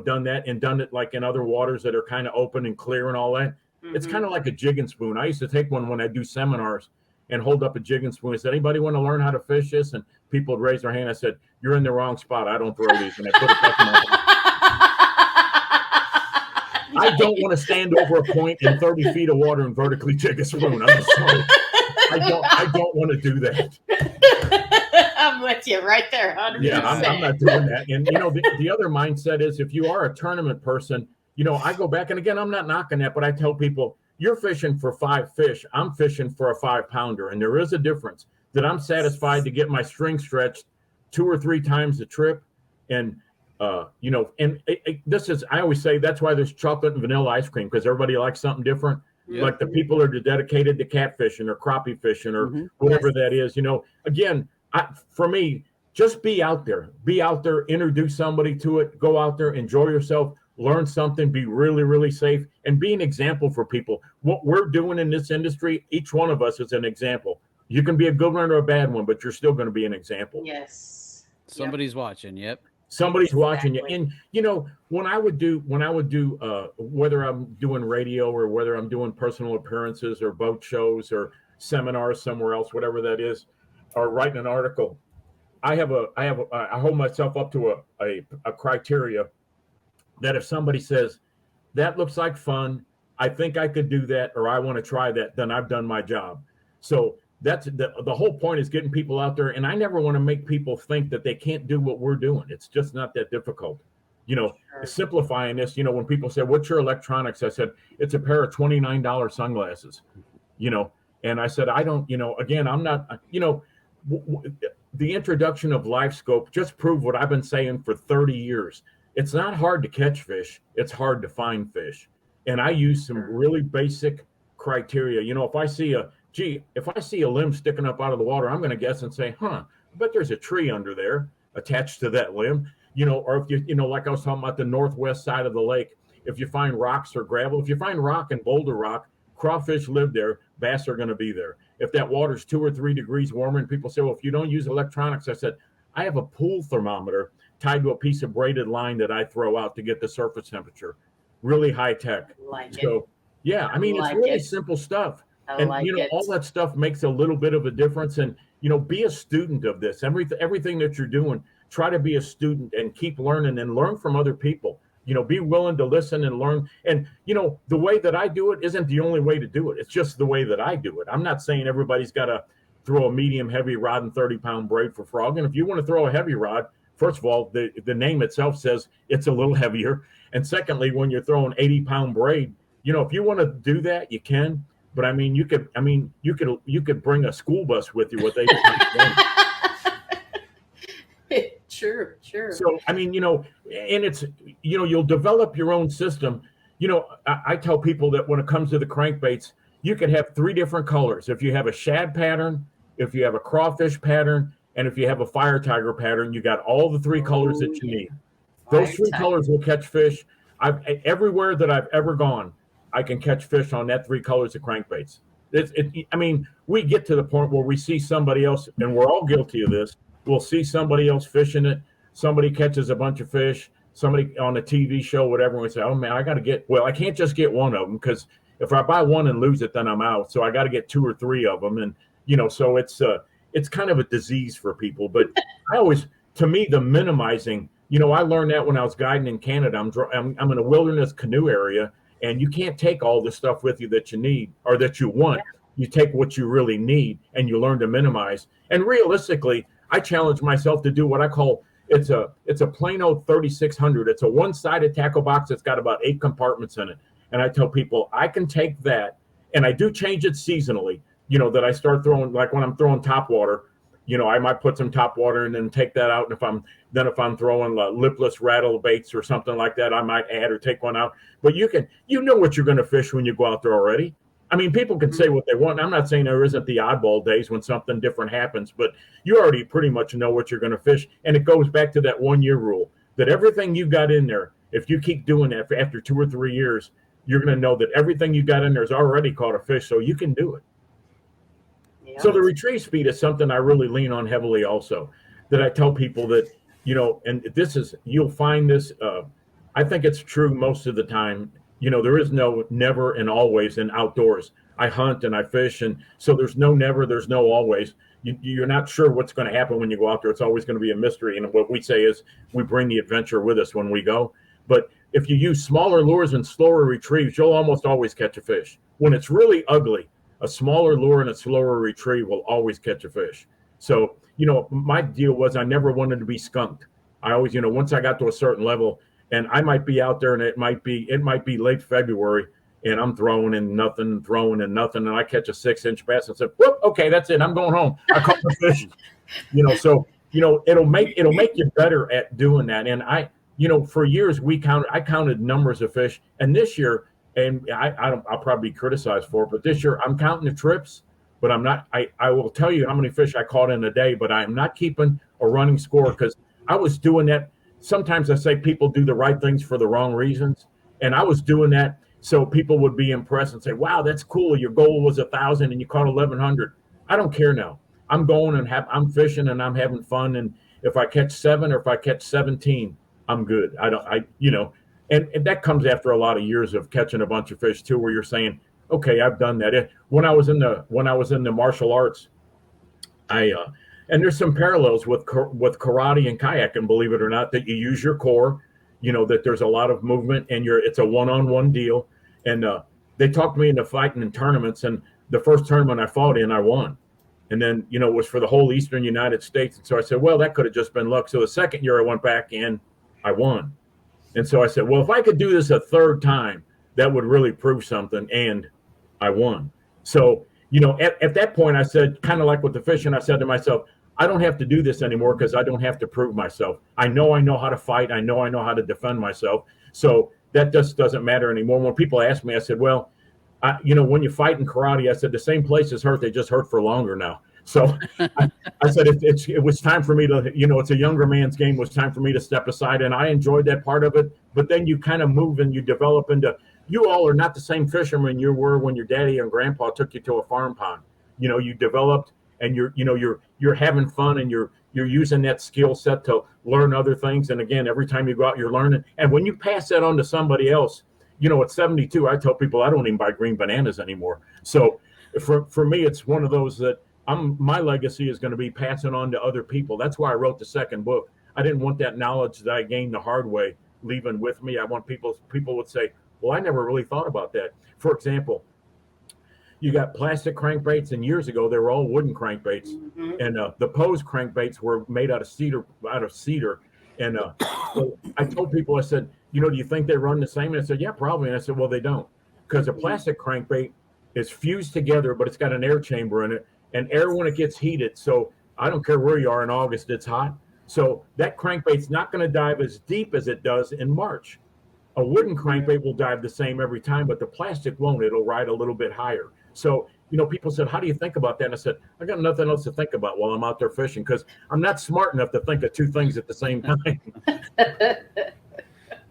done that, and done it like in other waters that are kind of open and clear and all that. It's kind of like a jig and spoon. I used to take one when I do seminars and hold up a jig and spoon. I said, anybody want to learn how to fish this? And people would raise their hand. I said, you're in the wrong spot. I don't throw these. And I put it back in my hand. I don't want to stand over a point in 30 feet of water and vertically jig a spoon. I'm sorry. I don't want to do that. I'm with you right there, 100%. Yeah, I'm not doing that. And, the other mindset is, if you are a tournament person, I go back, and again, I'm not knocking that, but I tell people, you're fishing for 5 fish. I'm fishing for a 5-pounder. And there is a difference that I'm satisfied to get my string stretched 2 or 3 times the trip. And, this is, I always say, that's why there's chocolate and vanilla ice cream, because everybody likes something different. Like the people are dedicated to catfishing or crappie fishing or whatever that is. Again, for me, just be out there, introduce somebody to it, go out there, enjoy yourself, learn something, be really, really safe, and be an example for people. What we're doing in this industry, each one of us is an example. You can be a good one or a bad one, but you're still going to be an example. Yes. Somebody's watching. Yep. Somebody's watching you. And, when I would do, whether I'm doing radio or whether I'm doing personal appearances or boat shows or seminars somewhere else, whatever that is, or writing an article, I hold myself up to a criteria that if somebody says, that looks like fun, I think I could do that, or I want to try that, then I've done my job. So that's the whole point, is getting people out there. And I never want to make people think that they can't do what we're doing. It's just not that difficult. Simplifying this, when people say, what's your electronics? I said, it's a pair of $29 sunglasses, and I said, I don't, again, I'm not, the introduction of live scope just proved what I've been saying for 30 years. It's not hard to catch fish. It's hard to find fish. And I use some really basic criteria. You know, if I see a limb sticking up out of the water, I'm going to guess and say, I bet there's a tree under there attached to that limb. You know, or if you know, like I was talking about the northwest side of the lake, if you find rocks or gravel, if you find rock and boulder rock, crawfish live there, bass are going to be there. If that water's 2 or 3 degrees warmer, and people say, well, if you don't use electronics, I said, I have a pool thermometer tied to a piece of braided line that I throw out to get the surface temperature. Really high tech. So, yeah, I mean, it's really simple stuff. And, you know, all that stuff makes a little bit of a difference. And, you know, be a student of this. Everything that you're doing, try to be a student and keep learning and learn from other people. You know, be willing to listen and learn. And, you know, the way that I do it isn't the only way to do it. It's just the way that I do it. I'm not saying everybody's got to throw a medium heavy rod and 30-pound braid for frog. And if you want to throw a heavy rod, first of all, the name itself says it's a little heavier. And secondly, when you're throwing 80-pound braid, you know, if you want to do that, you can. But I mean, you could bring a school bus with you with 80-pound. Sure. So, I mean, you know, and it's, you know, you'll develop your own system. You know, I tell people that when it comes to the crankbaits, you can have 3 different colors. If you have a shad pattern, if you have a crawfish pattern, and if you have a fire tiger pattern, you got all the 3 colors that you need. Those 3 colors will catch fish. Everywhere that I've ever gone, I can catch fish on that 3 colors of crankbaits. I mean, we get to the point where we see somebody else, and we're all guilty of this. We'll see somebody else fishing it. Somebody catches a bunch of fish, somebody on a TV show, whatever, and we say, oh, man, I can't just get one of them, because if I buy one and lose it, then I'm out. So I got to get 2 or 3 of them. And, you know, so it's kind of a disease for people. But to me, the minimizing, you know, I learned that when I was guiding in Canada. I'm in a wilderness canoe area, and you can't take all the stuff with you that you need or that you want. You take what you really need, and you learn to minimize. And realistically, I challenge myself to do what I call, it's a Plano 3600. It's a one-sided tackle box that's got about 8 compartments in it. And I tell people I can take that, and I do change it seasonally, you know, that I start throwing, like when I'm throwing top water, you know, I might put some top water and then take that out. And if I'm throwing lipless rattle baits or something like that, I might add or take one out. But you know what you're going to fish when you go out there already. I mean, people can say what they want. I'm not saying there isn't the oddball days when something different happens, but you already pretty much know what you're going to fish. And it goes back to that 1-year rule that everything you got in there, if you keep doing that after 2 or 3 years, you're going to know that everything you got in there has already caught a fish, so you can do it. Yeah. So the retrieve speed is something I really lean on heavily also, that I tell people that, you know, and you'll find this, I think it's true most of the time. You know, there is no never and always in outdoors. I hunt and I fish, and so there's no never, there's no always. You're not sure what's going to happen when you go out there. It's always going to be a mystery. And what we say is we bring the adventure with us when we go. But if you use smaller lures and slower retrieves, you'll almost always catch a fish. When it's really ugly, a smaller lure and a slower retrieve will always catch a fish. So, you know, my deal was I never wanted to be skunked. I always, you know, once I got to a certain level, and I might be out there and it might be late February and I'm throwing and nothing, and I catch a 6-inch bass and say, whoop, okay, that's it. I'm going home. I caught my fish. You know, so, you know, it'll make you better at doing that. And you know, for years I counted numbers of fish, and this year, and I'll probably be criticized for it, but this year I'm counting the trips, but I'm not, I will tell you how many fish I caught in a day, but I'm not keeping a running score, because I was doing that. Sometimes I say people do the right things for the wrong reasons. And I was doing that so people would be impressed and say, wow, that's cool. Your goal was 1,000 and you caught 1,100. I don't care now. I'm going and I'm fishing and I'm having fun. And if I catch 7 or if I catch 17, I'm good. You know, and that comes after a lot of years of catching a bunch of fish too, where you're saying, okay, I've done that. When I was in the martial arts, and there's some parallels with karate and kayaking, believe it or not, that you use your core, you know, that there's a lot of movement and it's a one-on-one deal. And they talked me into fighting in tournaments, and the first tournament I fought in, I won. And then, you know, it was for the whole Eastern United States. And so I said, well, that could have just been luck. So the second year I went back in, I won. And so I said, well, if I could do this a third time, that would really prove something. And I won. So, you know, at that point, I said, kind of like with the fishing, I said to myself, I don't have to do this anymore because I don't have to prove myself. I know how to fight. I know how to defend myself. So that just doesn't matter anymore. When people ask me, I said, well, when you fight in karate, I said, the same places hurt. They just hurt for longer now. So I said, it was time for me to, it's a younger man's game. It was time for me to step aside. And I enjoyed that part of it. But then you kind of move and you develop into, you all are not the same fishermen you were when your daddy and grandpa took you to a farm pond. You developed and you're having fun and you're using that skill set to learn other things. And again, every time you go out, you're learning. And when you pass that on to somebody else, at 72, I tell people I don't even buy green bananas anymore. So for me, it's one of those that my legacy is going to be passing on to other people. That's why I wrote the second book. I didn't want that knowledge that I gained the hard way leaving with me. I want people would say, well, I never really thought about that. For example, you got plastic crankbaits, and years ago they were all wooden crankbaits, and the Pose crankbaits were made out of cedar. And so I told people, I said, do you think they run the same? And I said, yeah, probably. And I said, well, they don't, because a plastic crankbait is fused together, but it's got an air chamber in it, and air when it gets heated. So I don't care where you are in August, it's hot. So that crankbait's not going to dive as deep as it does in March. A wooden crankbait will dive the same every time, but the plastic won't. It'll ride a little bit higher. So, people said, how do you think about that? And I said, I got nothing else to think about while I'm out there fishing, because I'm not smart enough to think of two things at the same time.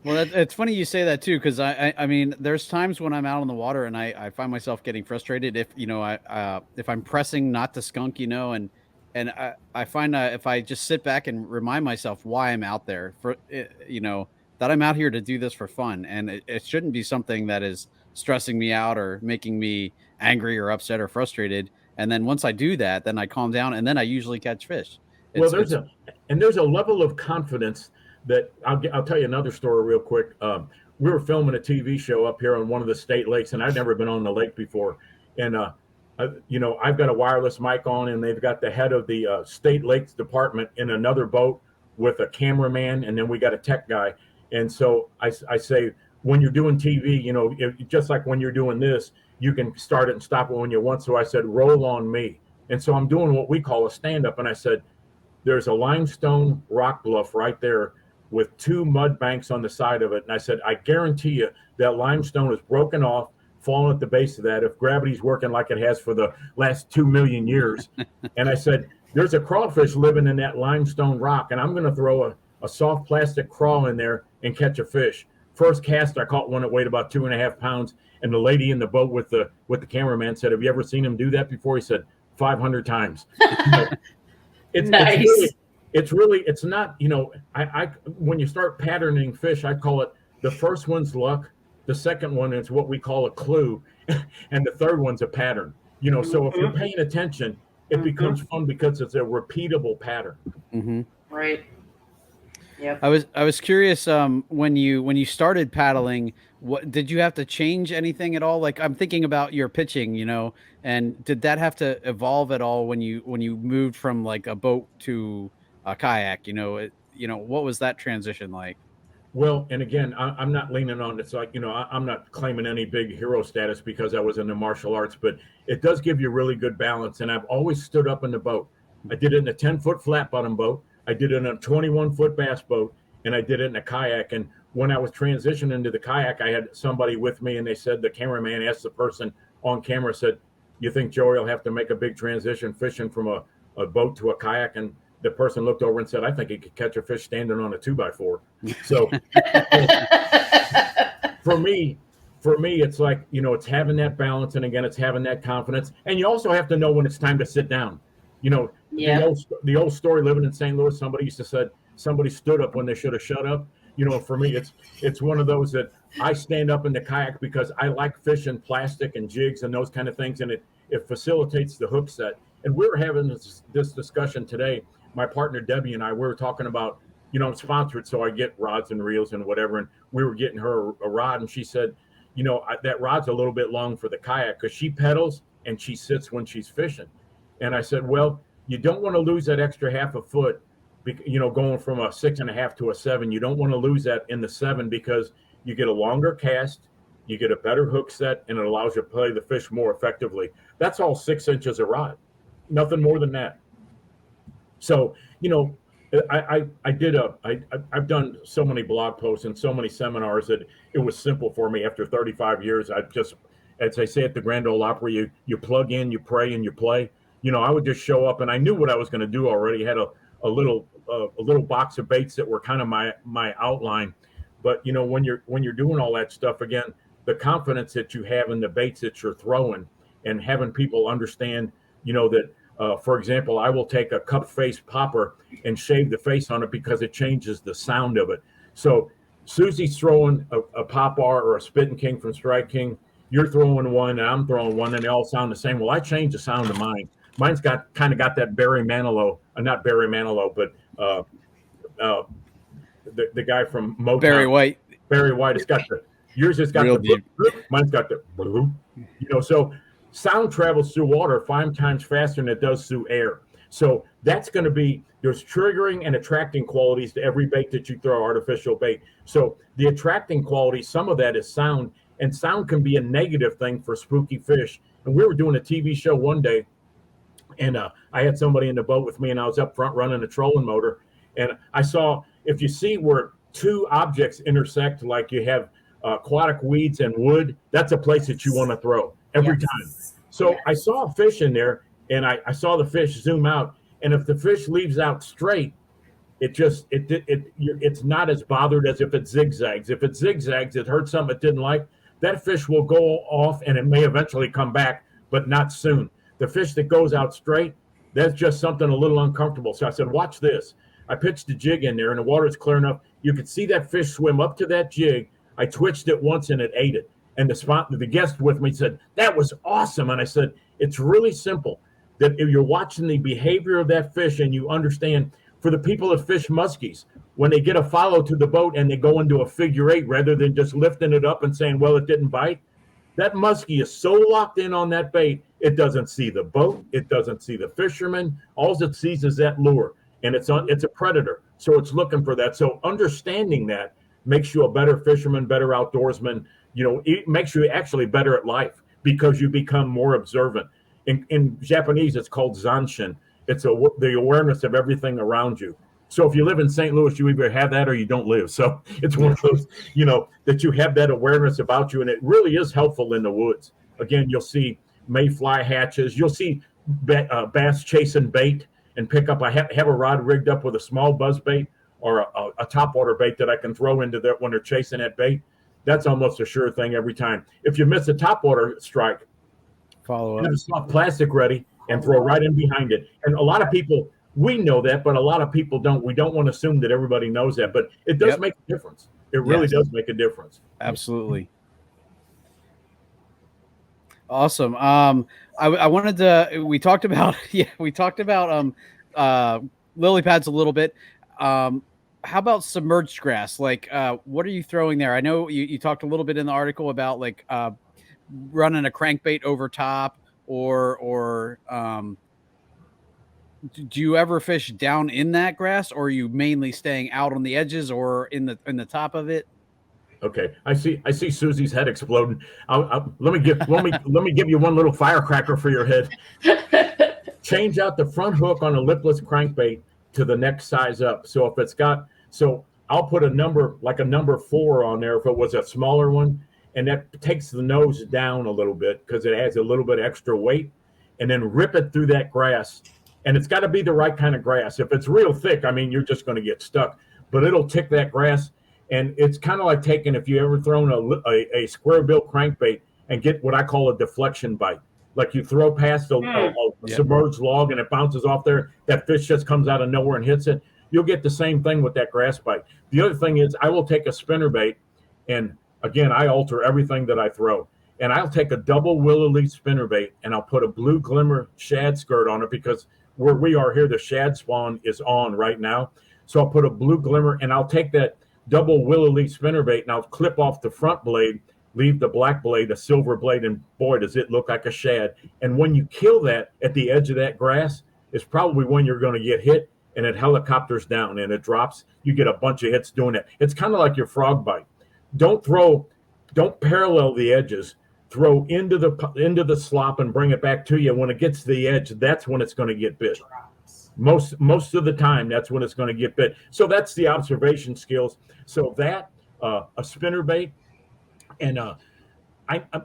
Well, it's funny you say that too, because I mean, there's times when I'm out on the water and I find myself getting frustrated if if I'm pressing not to skunk, and I find if I just sit back and remind myself why I'm out there for, that I'm out here to do this for fun, and it shouldn't be something that is stressing me out or making me angry or upset or frustrated. And then once I do that, then I calm down, and then I usually catch fish. Well, there's a level of confidence that I'll tell you another story real quick. We were filming a TV show up here on one of the state lakes, and I'd never been on the lake before. And I've got a wireless mic on, and they've got the head of the state lakes department in another boat with a cameraman, and then we got a tech guy. And so I say, when you're doing TV, just like when you're doing this, you can start it and stop it when you want. So I said, roll on me. And so I'm doing what we call a stand-up, and I said, there's a limestone rock bluff right there with two mud banks on the side of it. And I said, I guarantee you that limestone is broken off, fallen at the base of that, if gravity's working like it has for the last 2 million years. And I said, there's a crawfish living in that limestone rock, and I'm going to throw a soft plastic crawl in there and catch a fish. First cast, I caught one that weighed about 2.5 pounds. And the lady in the boat with the cameraman said, have you ever seen him do that before? He said, 500 times. It's nice. It's not, I when you start patterning fish, I call it, the first one's luck, the second one is what we call a clue, and the third one's a pattern. So if you're paying attention, it becomes fun because it's a repeatable pattern. Mm-hmm. Right. Yep. I was curious, when you started paddling, what did you have to change anything at all? Like, I'm thinking about your pitching, and did that have to evolve at all when you moved from like a boat to a kayak? What was that transition like? Well, and again, I'm not leaning on, it's like, I'm not claiming any big hero status because I was in the martial arts, but it does give you really good balance. And I've always stood up in the boat. I did it in a 10-foot flat bottom boat. I did it in a 21-foot bass boat, and I did it in a kayak. And when I was transitioning into the kayak, I had somebody with me, and they said, the cameraman asked the person on camera, said, you think Joey will have to make a big transition fishing from a boat to a kayak? And the person looked over and said, I think he could catch a fish standing on a 2x4. So for me, it's like, it's having that balance. And again, it's having that confidence. And you also have to know when it's time to sit down. The old story, living in St. Louis, somebody used to say somebody stood up when they should have shut up. For me, it's one of those that I stand up in the kayak because I like fishing plastic and jigs and those kind of things, and it facilitates the hook set. And we were having this discussion today. My partner Debbie and I, we were talking about, I'm sponsored, so I get rods and reels and whatever. And we were getting her a rod, and she said, that rod's a little bit long for the kayak because she pedals and she sits when she's fishing. And I said, well, you don't want to lose that extra half a foot, going from a 6.5 to a 7. You don't want to lose that in the 7 because you get a longer cast, you get a better hook set, and it allows you to play the fish more effectively. That's all 6 inches of rod, nothing more than that. So, I've done so many blog posts and so many seminars that it was simple for me after 35 years. I just, as I say at the Grand Ole Opry, you plug in, you pray, and you play. I would just show up, and I knew what I was going to do already. Had a little box of baits that were kind of my outline. But when you're doing all that stuff again, the confidence that you have in the baits that you're throwing, and having people understand, that. For example, I will take a cup face popper and shave the face on it because it changes the sound of it. So Susie's throwing a pop R or a Spitting King from Strike King. You're throwing one and I'm throwing one, and they all sound the same. Well, I changed the sound of mine. Mine's got that Barry Manilow, not Barry Manilow, but the guy from Motown. Barry White. Barry White. It's got yours has got mine's got the so sound travels through water 5 times faster than it does through air. So that's going to be, there's triggering and attracting qualities to every bait that you throw, artificial bait. So the attracting quality, some of that is sound, and sound can be a negative thing for spooky fish. And we were doing a TV show one day, and I had somebody in the boat with me, and I was up front running a trolling motor. And I saw, if you see where 2 objects intersect, like you have aquatic weeds and wood, that's a place that you want to throw every time. So I saw a fish in there, and I saw the fish zoom out. And if the fish leaves out straight, it's not as bothered as if it zigzags. If it zigzags, it hurts something it didn't like. That fish will go off, and it may eventually come back, but not soon. The fish that goes out straight, that's just something a little uncomfortable. So I said, watch this. I pitched a jig in there, and the water's clear enough. You could see that fish swim up to that jig. I twitched it once, and it ate it. And the guest with me said, that was awesome. And I said, it's really simple, that if you're watching the behavior of that fish and you understand, for the people that fish muskies, when they get a follow to the boat and they go into a figure 8 rather than just lifting it up and saying, well, it didn't bite, that muskie is so locked in on that bait, it doesn't see the boat, it doesn't see the fisherman. All it sees is that lure, and it's a predator. So it's looking for that. So understanding that makes you a better fisherman, better outdoorsman. It makes you actually better at life because you become more observant. In Japanese, it's called zanshin. It's the awareness of everything around you. So if you live in St. Louis, you either have that or you don't live. So it's one of those, that you have that awareness about you, and it really is helpful in the woods. Again, you'll see mayfly hatches. You'll see bass chasing bait and pick up. I have a rod rigged up with a small buzz bait or a topwater bait that I can throw into there when they're chasing that bait. That's almost a sure thing every time. If you miss a topwater strike, follow up. Have a soft plastic ready and throw right in behind it. And a lot of people, we know that, but a lot of people don't. We don't want to assume that everybody knows that, but it does make a difference. It really does make a difference. Absolutely. Awesome. I wanted to, we talked about lily pads a little bit. How about submerged grass? Like, what are you throwing there? I know you talked a little bit in the article about like running a crankbait over top, or do you ever fish down in that grass, or are you mainly staying out on the edges or in the top of it? Okay, I see Susie's head exploding. Let me give you one little firecracker for your head. Change out the front hook on a lipless crankbait to the next size up. So if it's got, I'll put a number, like a number 4 on there if it was a smaller one, and that takes the nose down a little bit because it adds a little bit extra weight, and then rip it through that grass. And it's got to be the right kind of grass. If it's real thick, I mean, you're just going to get stuck, but it'll tick that grass. And it's kind of like taking, if you ever thrown a square bill crankbait and get what I call a deflection bite. Like you throw past a submerged log and it bounces off there, that fish just comes out of nowhere and hits it. You'll get the same thing with that grass bite. The other thing is I will take a spinnerbait, and again, I alter everything that I throw. And I'll take a double willow leaf spinnerbait and I'll put a blue glimmer shad skirt on it, because where we are here, the shad spawn is on right now. So I'll put a blue glimmer, and I'll take that double willow leaf spinnerbait and I'll clip off the front blade, leave the black blade, a silver blade, and boy, does it look like a shad. And when you kill that at the edge of that grass, it's probably when you're going to get hit, and it helicopters down and it drops. You get a bunch of hits doing it. It's kind of like your frog bite. Don't parallel the edges. Throw into the slop and bring it back to you. When it gets to the edge, that's when it's going to get bit. Most of the time, that's when it's going to get bit. So that's the observation skills. So that a spinner bait, and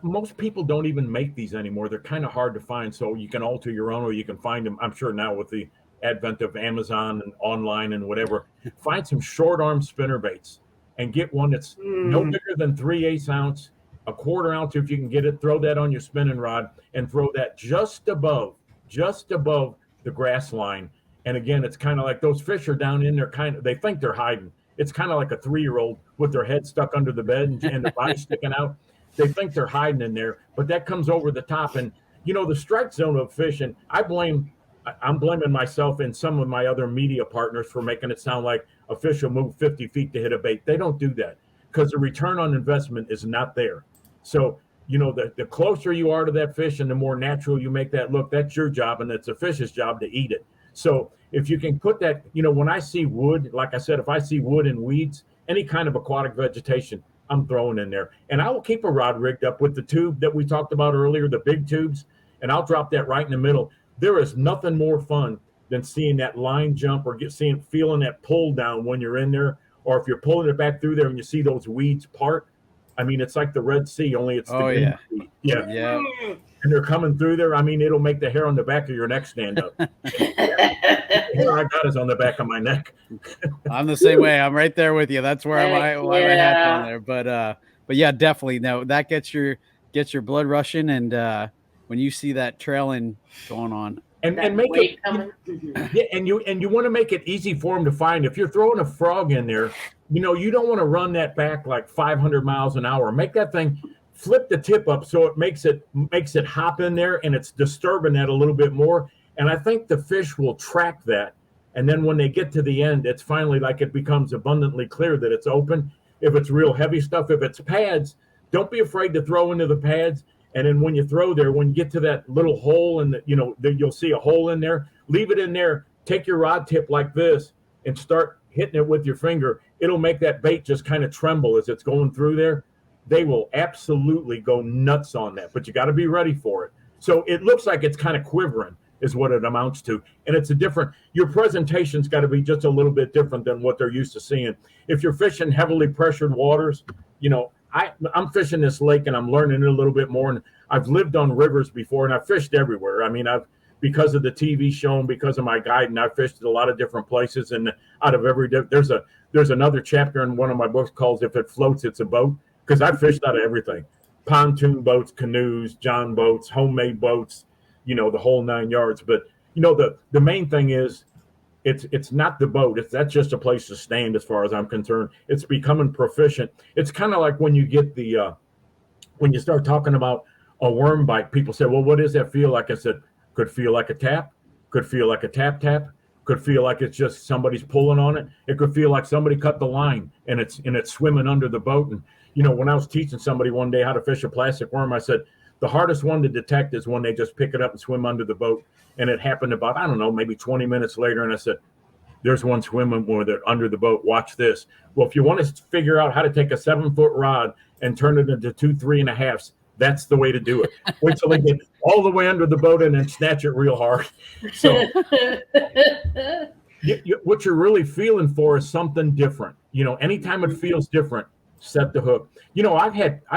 most people don't even make these anymore. They're kind of hard to find. So you can alter your own, or you can find them. I'm sure now with the advent of Amazon and online and whatever, find some short arm spinner baits and get one that's no bigger than 3/8 ounce, a 1/4 ounce if you can get it. Throw that on your spinning rod and throw that just above the grass line. And again, it's kind of like those fish are down in there, they think they're hiding. It's kind of like a 3-year-old with their head stuck under the bed and their body sticking out. They think they're hiding in there, but that comes over the top. And the strike zone of fishing, I'm blaming myself and some of my other media partners for making it sound like a fish will move 50 feet to hit a bait. They don't do that because the return on investment is not there. So, the closer you are to that fish and the more natural you make that look, that's your job, and it's a fish's job to eat it. So if you can put that, when I see wood, like I said, if I see wood and weeds, any kind of aquatic vegetation, I'm throwing in there. And I will keep a rod rigged up with the tube that we talked about earlier, the big tubes, and I'll drop that right in the middle. There is nothing more fun than seeing that line jump or feeling that pull down when you're in there, or if you're pulling it back through there and you see those weeds part. I mean, it's like the Red Sea, only it's the green sea. Yeah. And they're coming through there. I mean, it'll make the hair on the back of your neck stand up. The hair I got is on the back of my neck. I'm the same way. I'm right there with you. That's where my hat's on there. But yeah, definitely. No, that gets your blood rushing, and when you see that trailing going on. And make it, and you want to make it easy for them to find. If you're throwing a frog in there, you don't want to run that back like 500 miles an hour. Make that thing, flip the tip up so it makes it hop in there, and it's disturbing that a little bit more. And I think the fish will track that. And then when they get to the end, it's finally like it becomes abundantly clear that it's open. If it's real heavy stuff, if it's pads, don't be afraid to throw into the pads. And then when you throw there, when you get to that little hole and you'll see a hole in there, leave it in there, take your rod tip like this and start hitting it with your finger. It'll make that bait just kind of tremble as it's going through there. They will absolutely go nuts on that, but you got to be ready for it. So it looks like it's kind of quivering is what it amounts to. And it's your presentation's got to be just a little bit different than what they're used to seeing. If you're fishing heavily pressured waters, I'm fishing this lake and I'm learning it a little bit more. And I've lived on rivers before and I've fished everywhere. I mean, because of the TV show and because of my guiding, I've fished at a lot of different places. And out of there's another chapter in one of my books called "If It Floats, It's a Boat," because I've fished out of everything: pontoon boats, canoes, john boats, homemade boats, the whole 9 yards. But the main thing is, it's not the boat. That's just a place to stand as far as I'm concerned. It's becoming proficient. It's kind of like when you get when you start talking about a worm bite, people say, well, what does that feel like? I said, could feel like a tap, could feel like a tap, could feel like it's just somebody's pulling on it. It could feel like somebody cut the line and it's swimming under the boat. And, when I was teaching somebody one day how to fish a plastic worm, I said, the hardest one to detect is when they just pick it up and swim under the boat. And it happened about, I don't know, maybe 20 minutes later. And I said, there's one swimming with it under the boat. Watch this. Well, if you want to figure out how to take a 7-foot rod and turn it into 2 3.5s, that's the way to do it. Wait till they get all the way under the boat and then snatch it real hard. So what you're really feeling for is something different. Anytime it feels different, set the hook. I've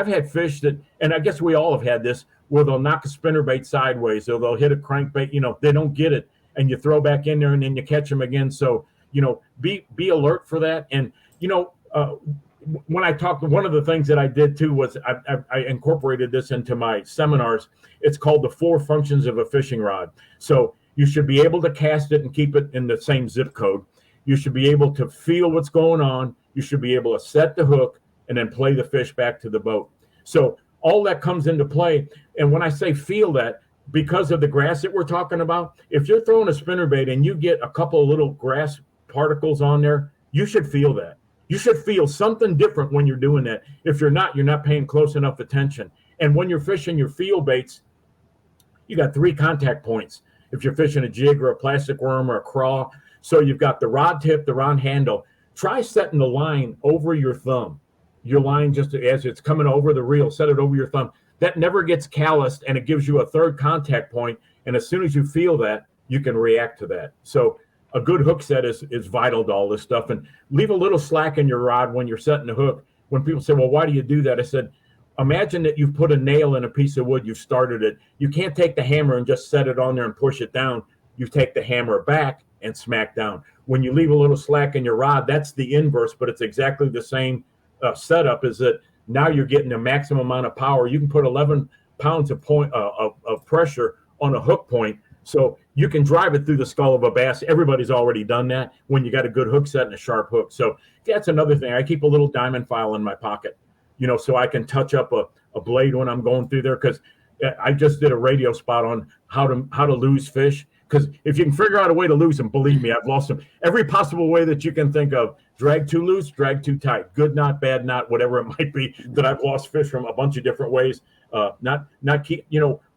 had fish that, and I guess we all have had this, where they'll knock a spinnerbait sideways, or they'll hit a crankbait, they don't get it, and you throw back in there and then you catch them again. So, be alert for that. And, when I talked, one of the things that I did too was I incorporated this into my seminars. It's called the 4 functions of a fishing rod. So you should be able to cast it and keep it in the same zip code. You should be able to feel what's going on. You should be able to set the hook and then play the fish back to the boat. So all that comes into play. And when I say feel that, because of the grass that we're talking about, if you're throwing a spinnerbait and you get a couple of little grass particles on there, you should feel that. You should feel something different when you're doing that. If you're not paying close enough attention. And when you're fishing your feel baits, you got 3 contact points. If you're fishing a jig or a plastic worm or a craw, so you've got the rod tip, the rod handle. Try setting the line over your thumb. Your line, just as it's coming over the reel, set it over your thumb. That never gets calloused, and it gives you a 3rd contact point. And as soon as you feel that, you can react to that. So a good hook set is vital to all this stuff. And leave a little slack in your rod when you're setting the hook. When people say, well, why do you do that? I said, imagine that you've put a nail in a piece of wood, you've started it. You can't take the hammer and just set it on there and push it down. You take the hammer back and smack down. When you leave a little slack in your rod, that's the inverse, but it's exactly the same setup. Is that now you're getting the maximum amount of power. You can put 11 pounds of pressure on a hook point, so you can drive it through the skull of a bass. Everybody's already done that when you got a good hook set and a sharp hook. So that's another thing. I keep a little diamond file in my pocket, so I can touch up a blade when I'm going through there, because I just did a radio spot on how to lose fish. Because if you can figure out a way to lose them, believe me, I've lost them every possible way that you can think of. Drag too loose, drag too tight, good knot, bad knot, whatever it might be, that I've lost fish from a bunch of different ways. Not keep,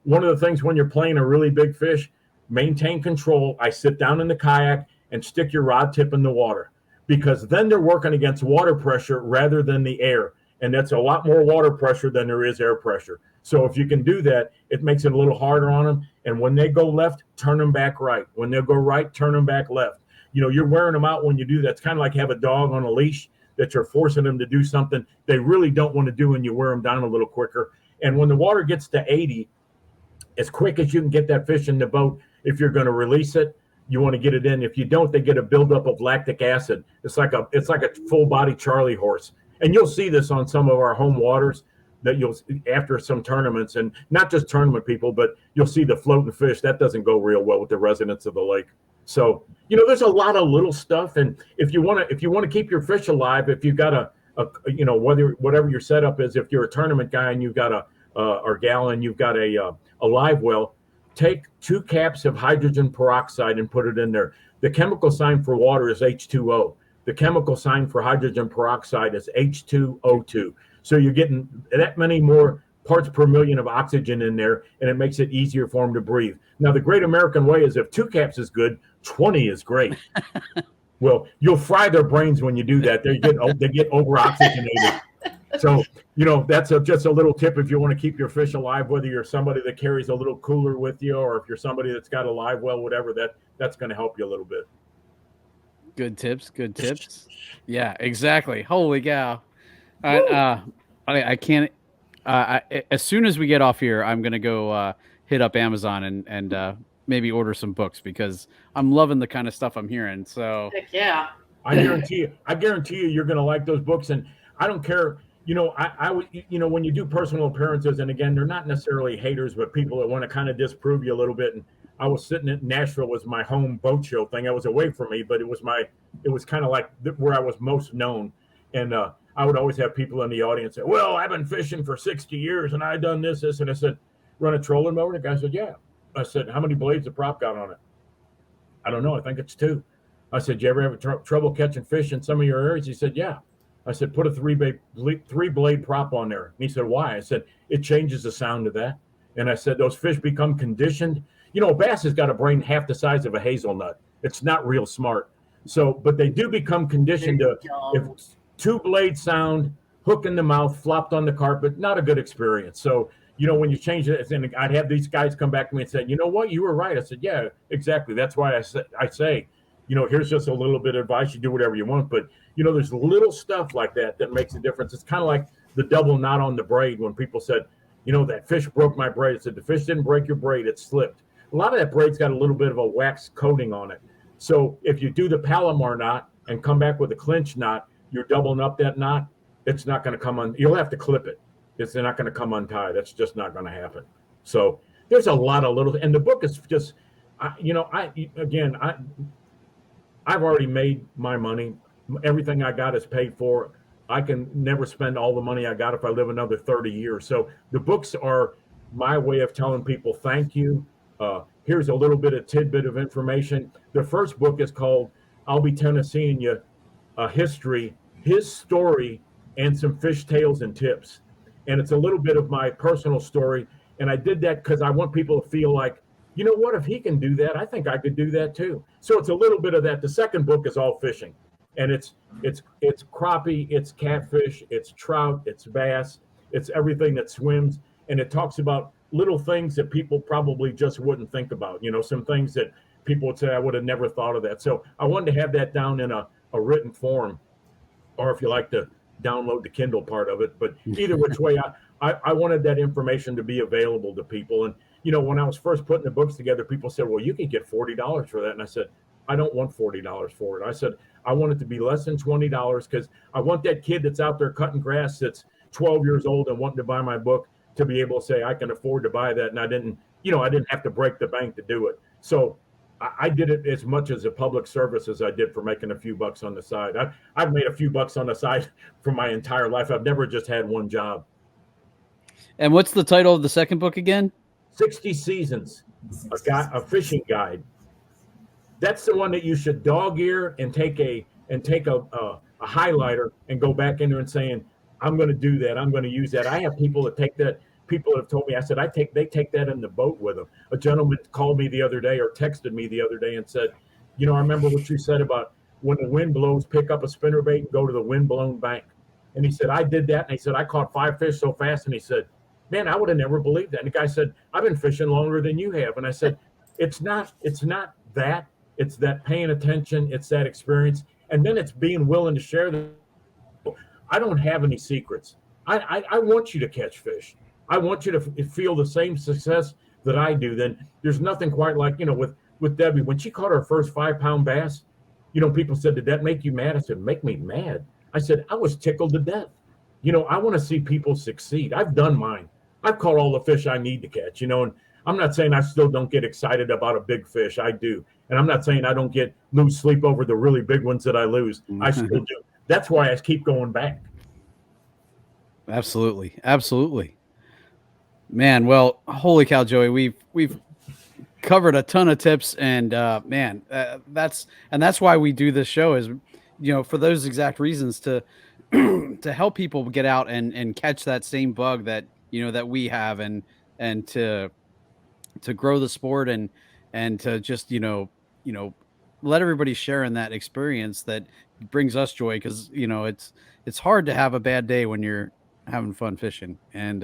one of the things when you're playing a really big fish, maintain control. I sit down in the kayak and stick your rod tip in the water, because then they're working against water pressure rather than the air. And that's a lot more water pressure than there is air pressure. So if you can do that, it makes it a little harder on them. And when they go left, turn them back right. When they go right, turn them back left. You're wearing them out when you do that. It's kind of like have a dog on a leash that you're forcing them to do something they really don't want to do, and you wear them down a little quicker. And when the water gets to 80, as quick as you can get that fish in the boat, if you're going to release it, you want to get it in. If you don't, they get a buildup of lactic acid. It's like a full body Charlie horse. And you'll see this on some of our home waters, that you'll, after some tournaments, and not just tournament people, but you'll see the floating fish. That doesn't go real well with the residents of the lake. So, there's a lot of little stuff. And if you want to keep your fish alive, if you've got whatever your setup is, if you're a tournament guy and you've got or gal, and you've got a live well, take 2 caps of hydrogen peroxide and put it in there. The chemical sign for water is H2O. The chemical sign for hydrogen peroxide is H2O2. So you're getting that many more parts per million of oxygen in there, and it makes it easier for them to breathe. Now, the great American way is if 2 caps is good, 20 is great. Well, you'll fry their brains when you do that. They get over-oxygenated. So, that's just a little tip if you want to keep your fish alive, whether you're somebody that carries a little cooler with you, or if you're somebody that's got a live well, whatever, that's going to help you a little bit. Good tips. Yeah, exactly. Holy cow. I can't. As soon as we get off here, I'm gonna go hit up Amazon and maybe order some books, because I'm loving the kind of stuff I'm hearing. So heck yeah, I guarantee you, you're gonna like those books. And I don't care. I would. When you do personal appearances, and again, they're not necessarily haters, but people that want to kind of disprove you a little bit. And I was sitting in Nashville, was my home boat show thing. I was away from me, but it was kind of like where I was most known. And I would always have people in the audience say, well, I've been fishing for 60 years and I done this. And I said, run a trolling motor? The guy said, yeah. I said, how many blades the prop got on it? I don't know. I think it's 2. I said, you ever have trouble catching fish in some of your areas? He said, yeah. I said, put a 3-blade prop on there. And he said, why? I said, it changes the sound of that. And I said, those fish become conditioned. A bass has got a brain half the size of a hazelnut. It's not real smart. So, but they do become conditioned to, if 2-blade sound, hook in the mouth, flopped on the carpet, not a good experience. So, when you change it, and I'd have these guys come back to me and say, you know what, you were right. I said, yeah, exactly. That's why I say, here's just a little bit of advice. You do whatever you want. But, there's little stuff like that makes a difference. It's kind of like the double knot on the braid. When people said, that fish broke my braid. I said, the fish didn't break your braid. It slipped. A lot of that braid's got a little bit of a wax coating on it. So if you do the Palomar knot and come back with a clinch knot, you're doubling up that knot. It's not going to come on. You'll have to clip it. It's not going to come untied. That's just not going to happen. So there's a lot of little, and the book is just, I've already made my money. Everything I got is paid for. I can never spend all the money I got if I live another 30 years. So the books are my way of telling people thank you. Here's a little bit of tidbit of information. The first book is called I'll Be Tennesseeing You, a history, his story, and some fish tales and tips. And it's a little bit of my personal story. And I did that because I want people to feel like, you know what, if he can do that, I think I could do that too. So it's a little bit of that. The second book is all fishing. And it's crappie, it's catfish, it's trout, it's bass, it's everything that swims. And it talks about little things that people probably just wouldn't think about. Some things that people would say I would have never thought of that. So I wanted to have that down in a written form, or if you like to download the Kindle part of it. But either which way, I wanted that information to be available to people. And, when I was first putting the books together, people said, well, you can get $40 for that. And I said, I don't want $40 for it. I said, I want it to be less than $20 because I want that kid that's out there cutting grass that's 12 years old and wanting to buy my book to be able to say, I can afford to buy that. And I didn't have to break the bank to do it. So I did it as much as a public service as I did for making a few bucks on the side. I've made a few bucks on the side for my entire life. I've never just had one job. And what's the title of the second book again? 60 Seasons, a fishing guide. That's the one that you should dog ear and take a highlighter and go back in there and saying, I'm going to do that. I'm going to use that. I have people that take that. People have told me, I said, they take that in the boat with them. A gentleman called me the other day or texted me the other day and said, I remember what you said about when the wind blows, pick up a spinnerbait and go to the wind-blown bank. And he said, I did that. And he said, I caught 5 fish so fast. And he said, man, I would have never believed that. And the guy said, I've been fishing longer than you have. And I said, it's not that. It's that paying attention. It's that experience. And then it's being willing to share them. I don't have any secrets. I want you to catch fish. I want you to feel the same success that I do. Then there's nothing quite like, with Debbie, when she caught her first 5-pound bass, people said, did that make you mad? I said, make me mad. I said, I was tickled to death. I want to see people succeed. I've done mine. I've caught all the fish I need to catch, and I'm not saying I still don't get excited about a big fish. I do. And I'm not saying I don't lose sleep over the really big ones that I lose. I still do. That's why I keep going back. Absolutely. Absolutely. Man, well, holy cow, Joey, we've covered a ton of tips, and man, that's why we do this show is, for those exact reasons to help people get out and catch that same bug that that we have, and to grow the sport and to just let everybody share in that experience that brings us joy, because it's hard to have a bad day when you're having fun fishing. And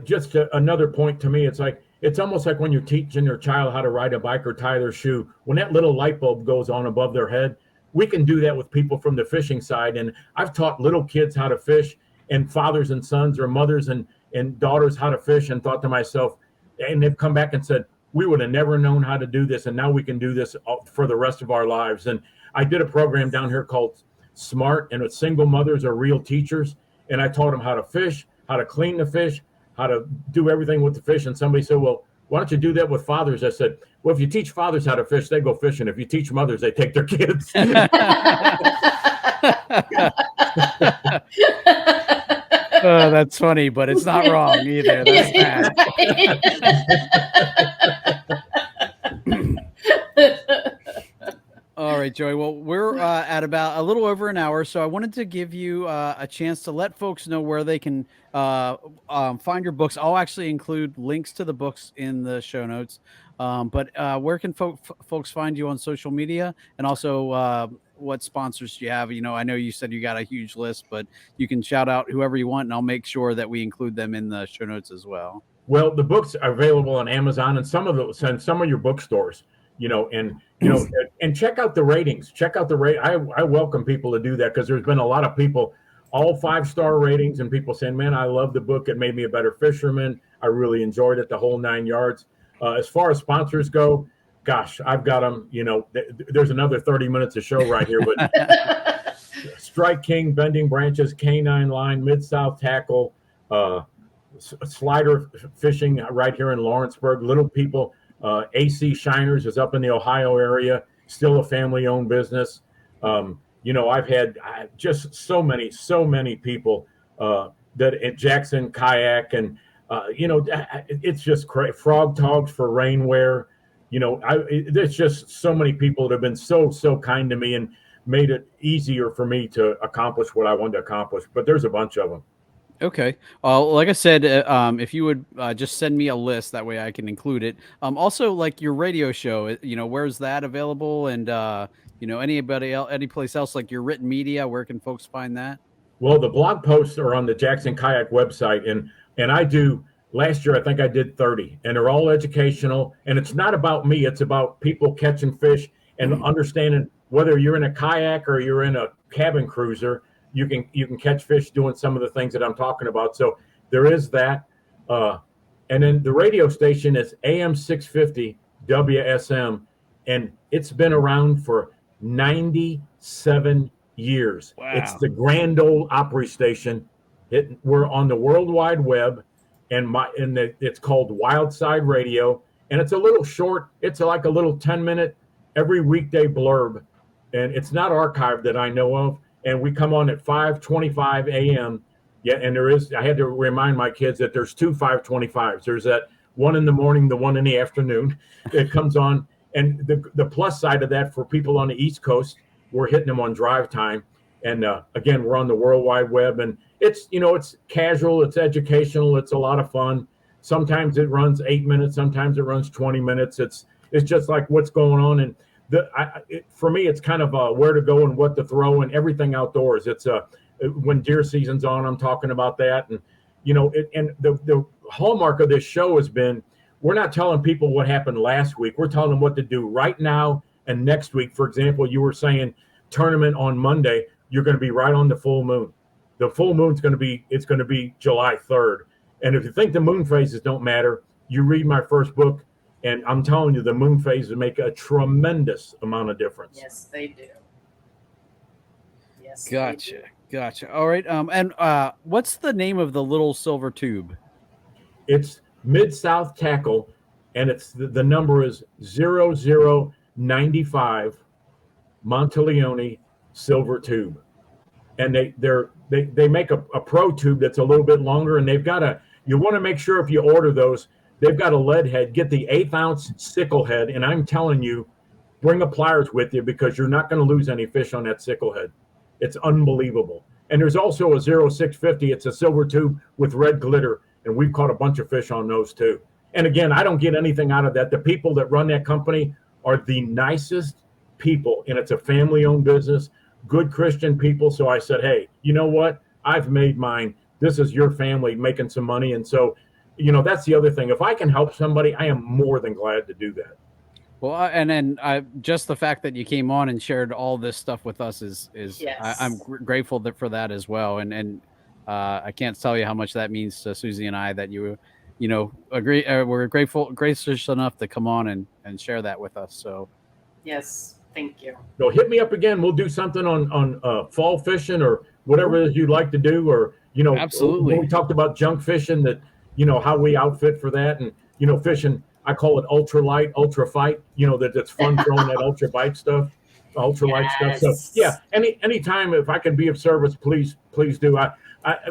just another point to me, it's almost like when you're teaching your child how to ride a bike or tie their shoe. When that little light bulb goes on above their head, we can do that with people from the fishing side. And I've taught little kids how to fish, and fathers and sons, or mothers and daughters how to fish, and thought to myself, and they've come back and said, we would have never known how to do this, and now we can do this for the rest of our lives. And I did a program down here called SMART, and it's Single Mothers Are Real Teachers. And I taught them how to fish, how to clean the fish, how to do everything with the fish. And somebody said, well, why don't you do that with fathers? I said, well, if you teach fathers how to fish, they go fishing. If you teach mothers, they take their kids. Oh, that's funny, but it's not wrong either. That's bad. All right, Joey. Well, we're at about a little over an hour, so I wanted to give you a chance to let folks know where they can find your books. I'll actually include links to the books in the show notes. But where can folks find you on social media, and also what sponsors do you have? I know you said you got a huge list, but you can shout out whoever you want, and I'll make sure that we include them in the show notes as well. Well, the books are available on Amazon and some of your bookstores. And check out the ratings. Check out the rate. I welcome people to do that, because there's been a lot of people, all 5-star ratings, and people saying, man, I love the book. It made me a better fisherman. I really enjoyed it, the whole 9 yards. As far as sponsors go, gosh, I've got them, there's another 30 minutes of show right here, but Strike King, Bending Branches, Canine Line, Mid-South Tackle, Slider Fishing right here in Lawrenceburg, Little People, AC Shiners is up in the Ohio area, still a family-owned business. I've had just so many people that at Jackson Kayak, and it's just crazy. Frog Togs for rainwear. There's just so many people that have been so kind to me and made it easier for me to accomplish what I wanted to accomplish. But there's a bunch of them. Okay. Like I said, if you would just send me a list, that way I can include it. Also, like your radio show, where's that available? And, anybody else, any place else, like your written media, where can folks find that? Well, the blog posts are on the Jackson Kayak website, and I do Last year, I think I did 30, and they're all educational. And it's not about me; it's about people catching fish and understanding whether you're in a kayak or you're in a cabin cruiser. You can catch fish doing some of the things that I'm talking about. So there is that. And then the radio station is AM 650 WSM, and it's been around for 97 years. Wow. It's the Grand Ole Opry station. We're on the World Wide Web, and it's called Wildside Radio, and it's a little short. It's like a little 10-minute every weekday blurb, and it's not archived that I know of. And we come on at 5:25 a.m. Yeah, and I had to remind my kids that there's two 5:25s. There's that one in the morning, the one in the afternoon. It comes on, and the plus side of that for people on the East Coast, we're hitting them on drive time. And again, we're on the World Wide Web, and it's casual, it's educational, it's a lot of fun. Sometimes it runs 8 minutes, sometimes it runs 20 minutes. It's just like what's going on, and for me, it's kind of where to go and what to throw and everything outdoors. It's when deer season's on, I'm talking about that, and the hallmark of this show has been we're not telling people what happened last week. We're telling them what to do right now and next week. For example, you were saying tournament on Monday. You're going to be right on the full moon. The full moon's going to be July 3rd. And if you think the moon phases don't matter, you read my first book, and I'm telling you, the moon phases make a tremendous amount of difference. Yes, they do. Yes. Gotcha. All right. And what's the name of the little silver tube? It's Mid-South Tackle, and it's the number is 0095 Monteleone Silver Tube. And they make a pro tube that's a little bit longer, and you want to make sure if you order those, they've got a lead head. Get the 1/8 ounce sickle head, and I'm telling you, bring a pliers with you because you're not going to lose any fish on that sickle head. It's unbelievable. And there's also a 0650. It's a silver tube with red glitter, and we've caught a bunch of fish on those too. And again, I don't get anything out of that. The people that run that company are the nicest people, and it's a family-owned business. Good Christian people. So I said, hey, you know what? I've made mine. This is your family making some money. And so, that's the other thing. If I can help somebody, I am more than glad to do that. Well, and then just the fact that you came on and shared all this stuff with us is yes. I'm grateful for that as well. And I can't tell you how much that means to Susie and I that you agree. We're gracious enough to come on and share that with us. So, yes. Thank you. So hit me up again. We'll do something on fall fishing or whatever it is you'd like to do. Or, absolutely. When we talked about junk fishing, that, how we outfit for that. And, fishing, I call it ultralight, ultra fight, that's fun throwing that ultralight stuff. So yeah, anytime if I can be of service, please do.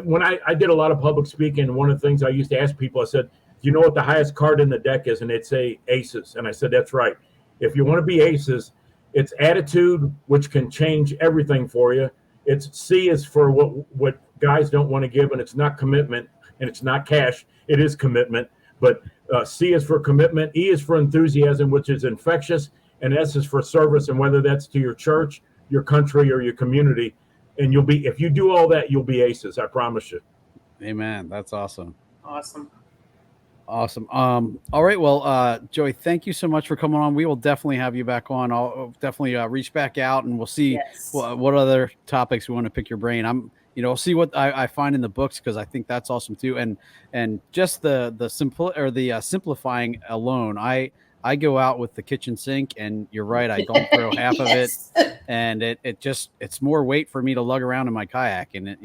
When I did a lot of public speaking, one of the things I used to ask people, I said, do you know what the highest card in the deck is? And they'd say aces. And I said, that's right. If you want to be aces, it's attitude, which can change everything for you. It's C is for what guys don't want to give, and it's not commitment, and it's not cash. It is commitment. But C is for commitment. E is for enthusiasm, which is infectious, and S is for service, and whether that's to your church, your country, or your community. And if you do all that, you'll be aces. I promise you. Amen. That's awesome. Awesome. All right. Well, Joey, thank you so much for coming on. We will definitely have you back on. I'll definitely reach back out, and we'll see what other topics we want to pick your brain. I'll see what I find in the books, because I think that's awesome too. And just the simplifying alone. I go out with the kitchen sink, and you're right. I don't throw half of it, and it's more weight for me to lug around in my kayak, and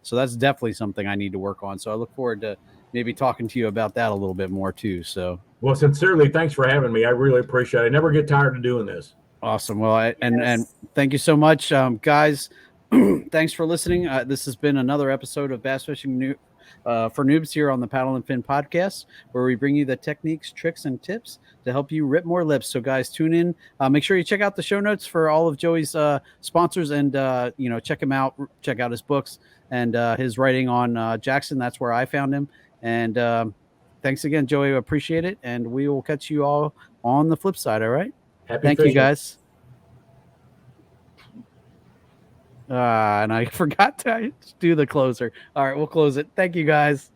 so that's definitely something I need to work on. So I look forward to maybe talking to you about that a little bit more too. So, well, sincerely, thanks for having me. I really appreciate it. I never get tired of doing this. Awesome. Well, and thank you so much, guys. Thanks for listening. This has been another episode of Bass Fishing for Noobs here on the Paddle and Fin podcast, where we bring you the techniques, tricks, and tips to help you rip more lips. So guys, tune in. Make sure you check out the show notes for all of Joey's sponsors, and check him out. Check out his books and his writing on Jackson. That's where I found him. And thanks again, Joey. I appreciate it. And we will catch you all on the flip side. All right. Thank you, guys. And I forgot to do the closer. All right, we'll close it. Thank you, guys.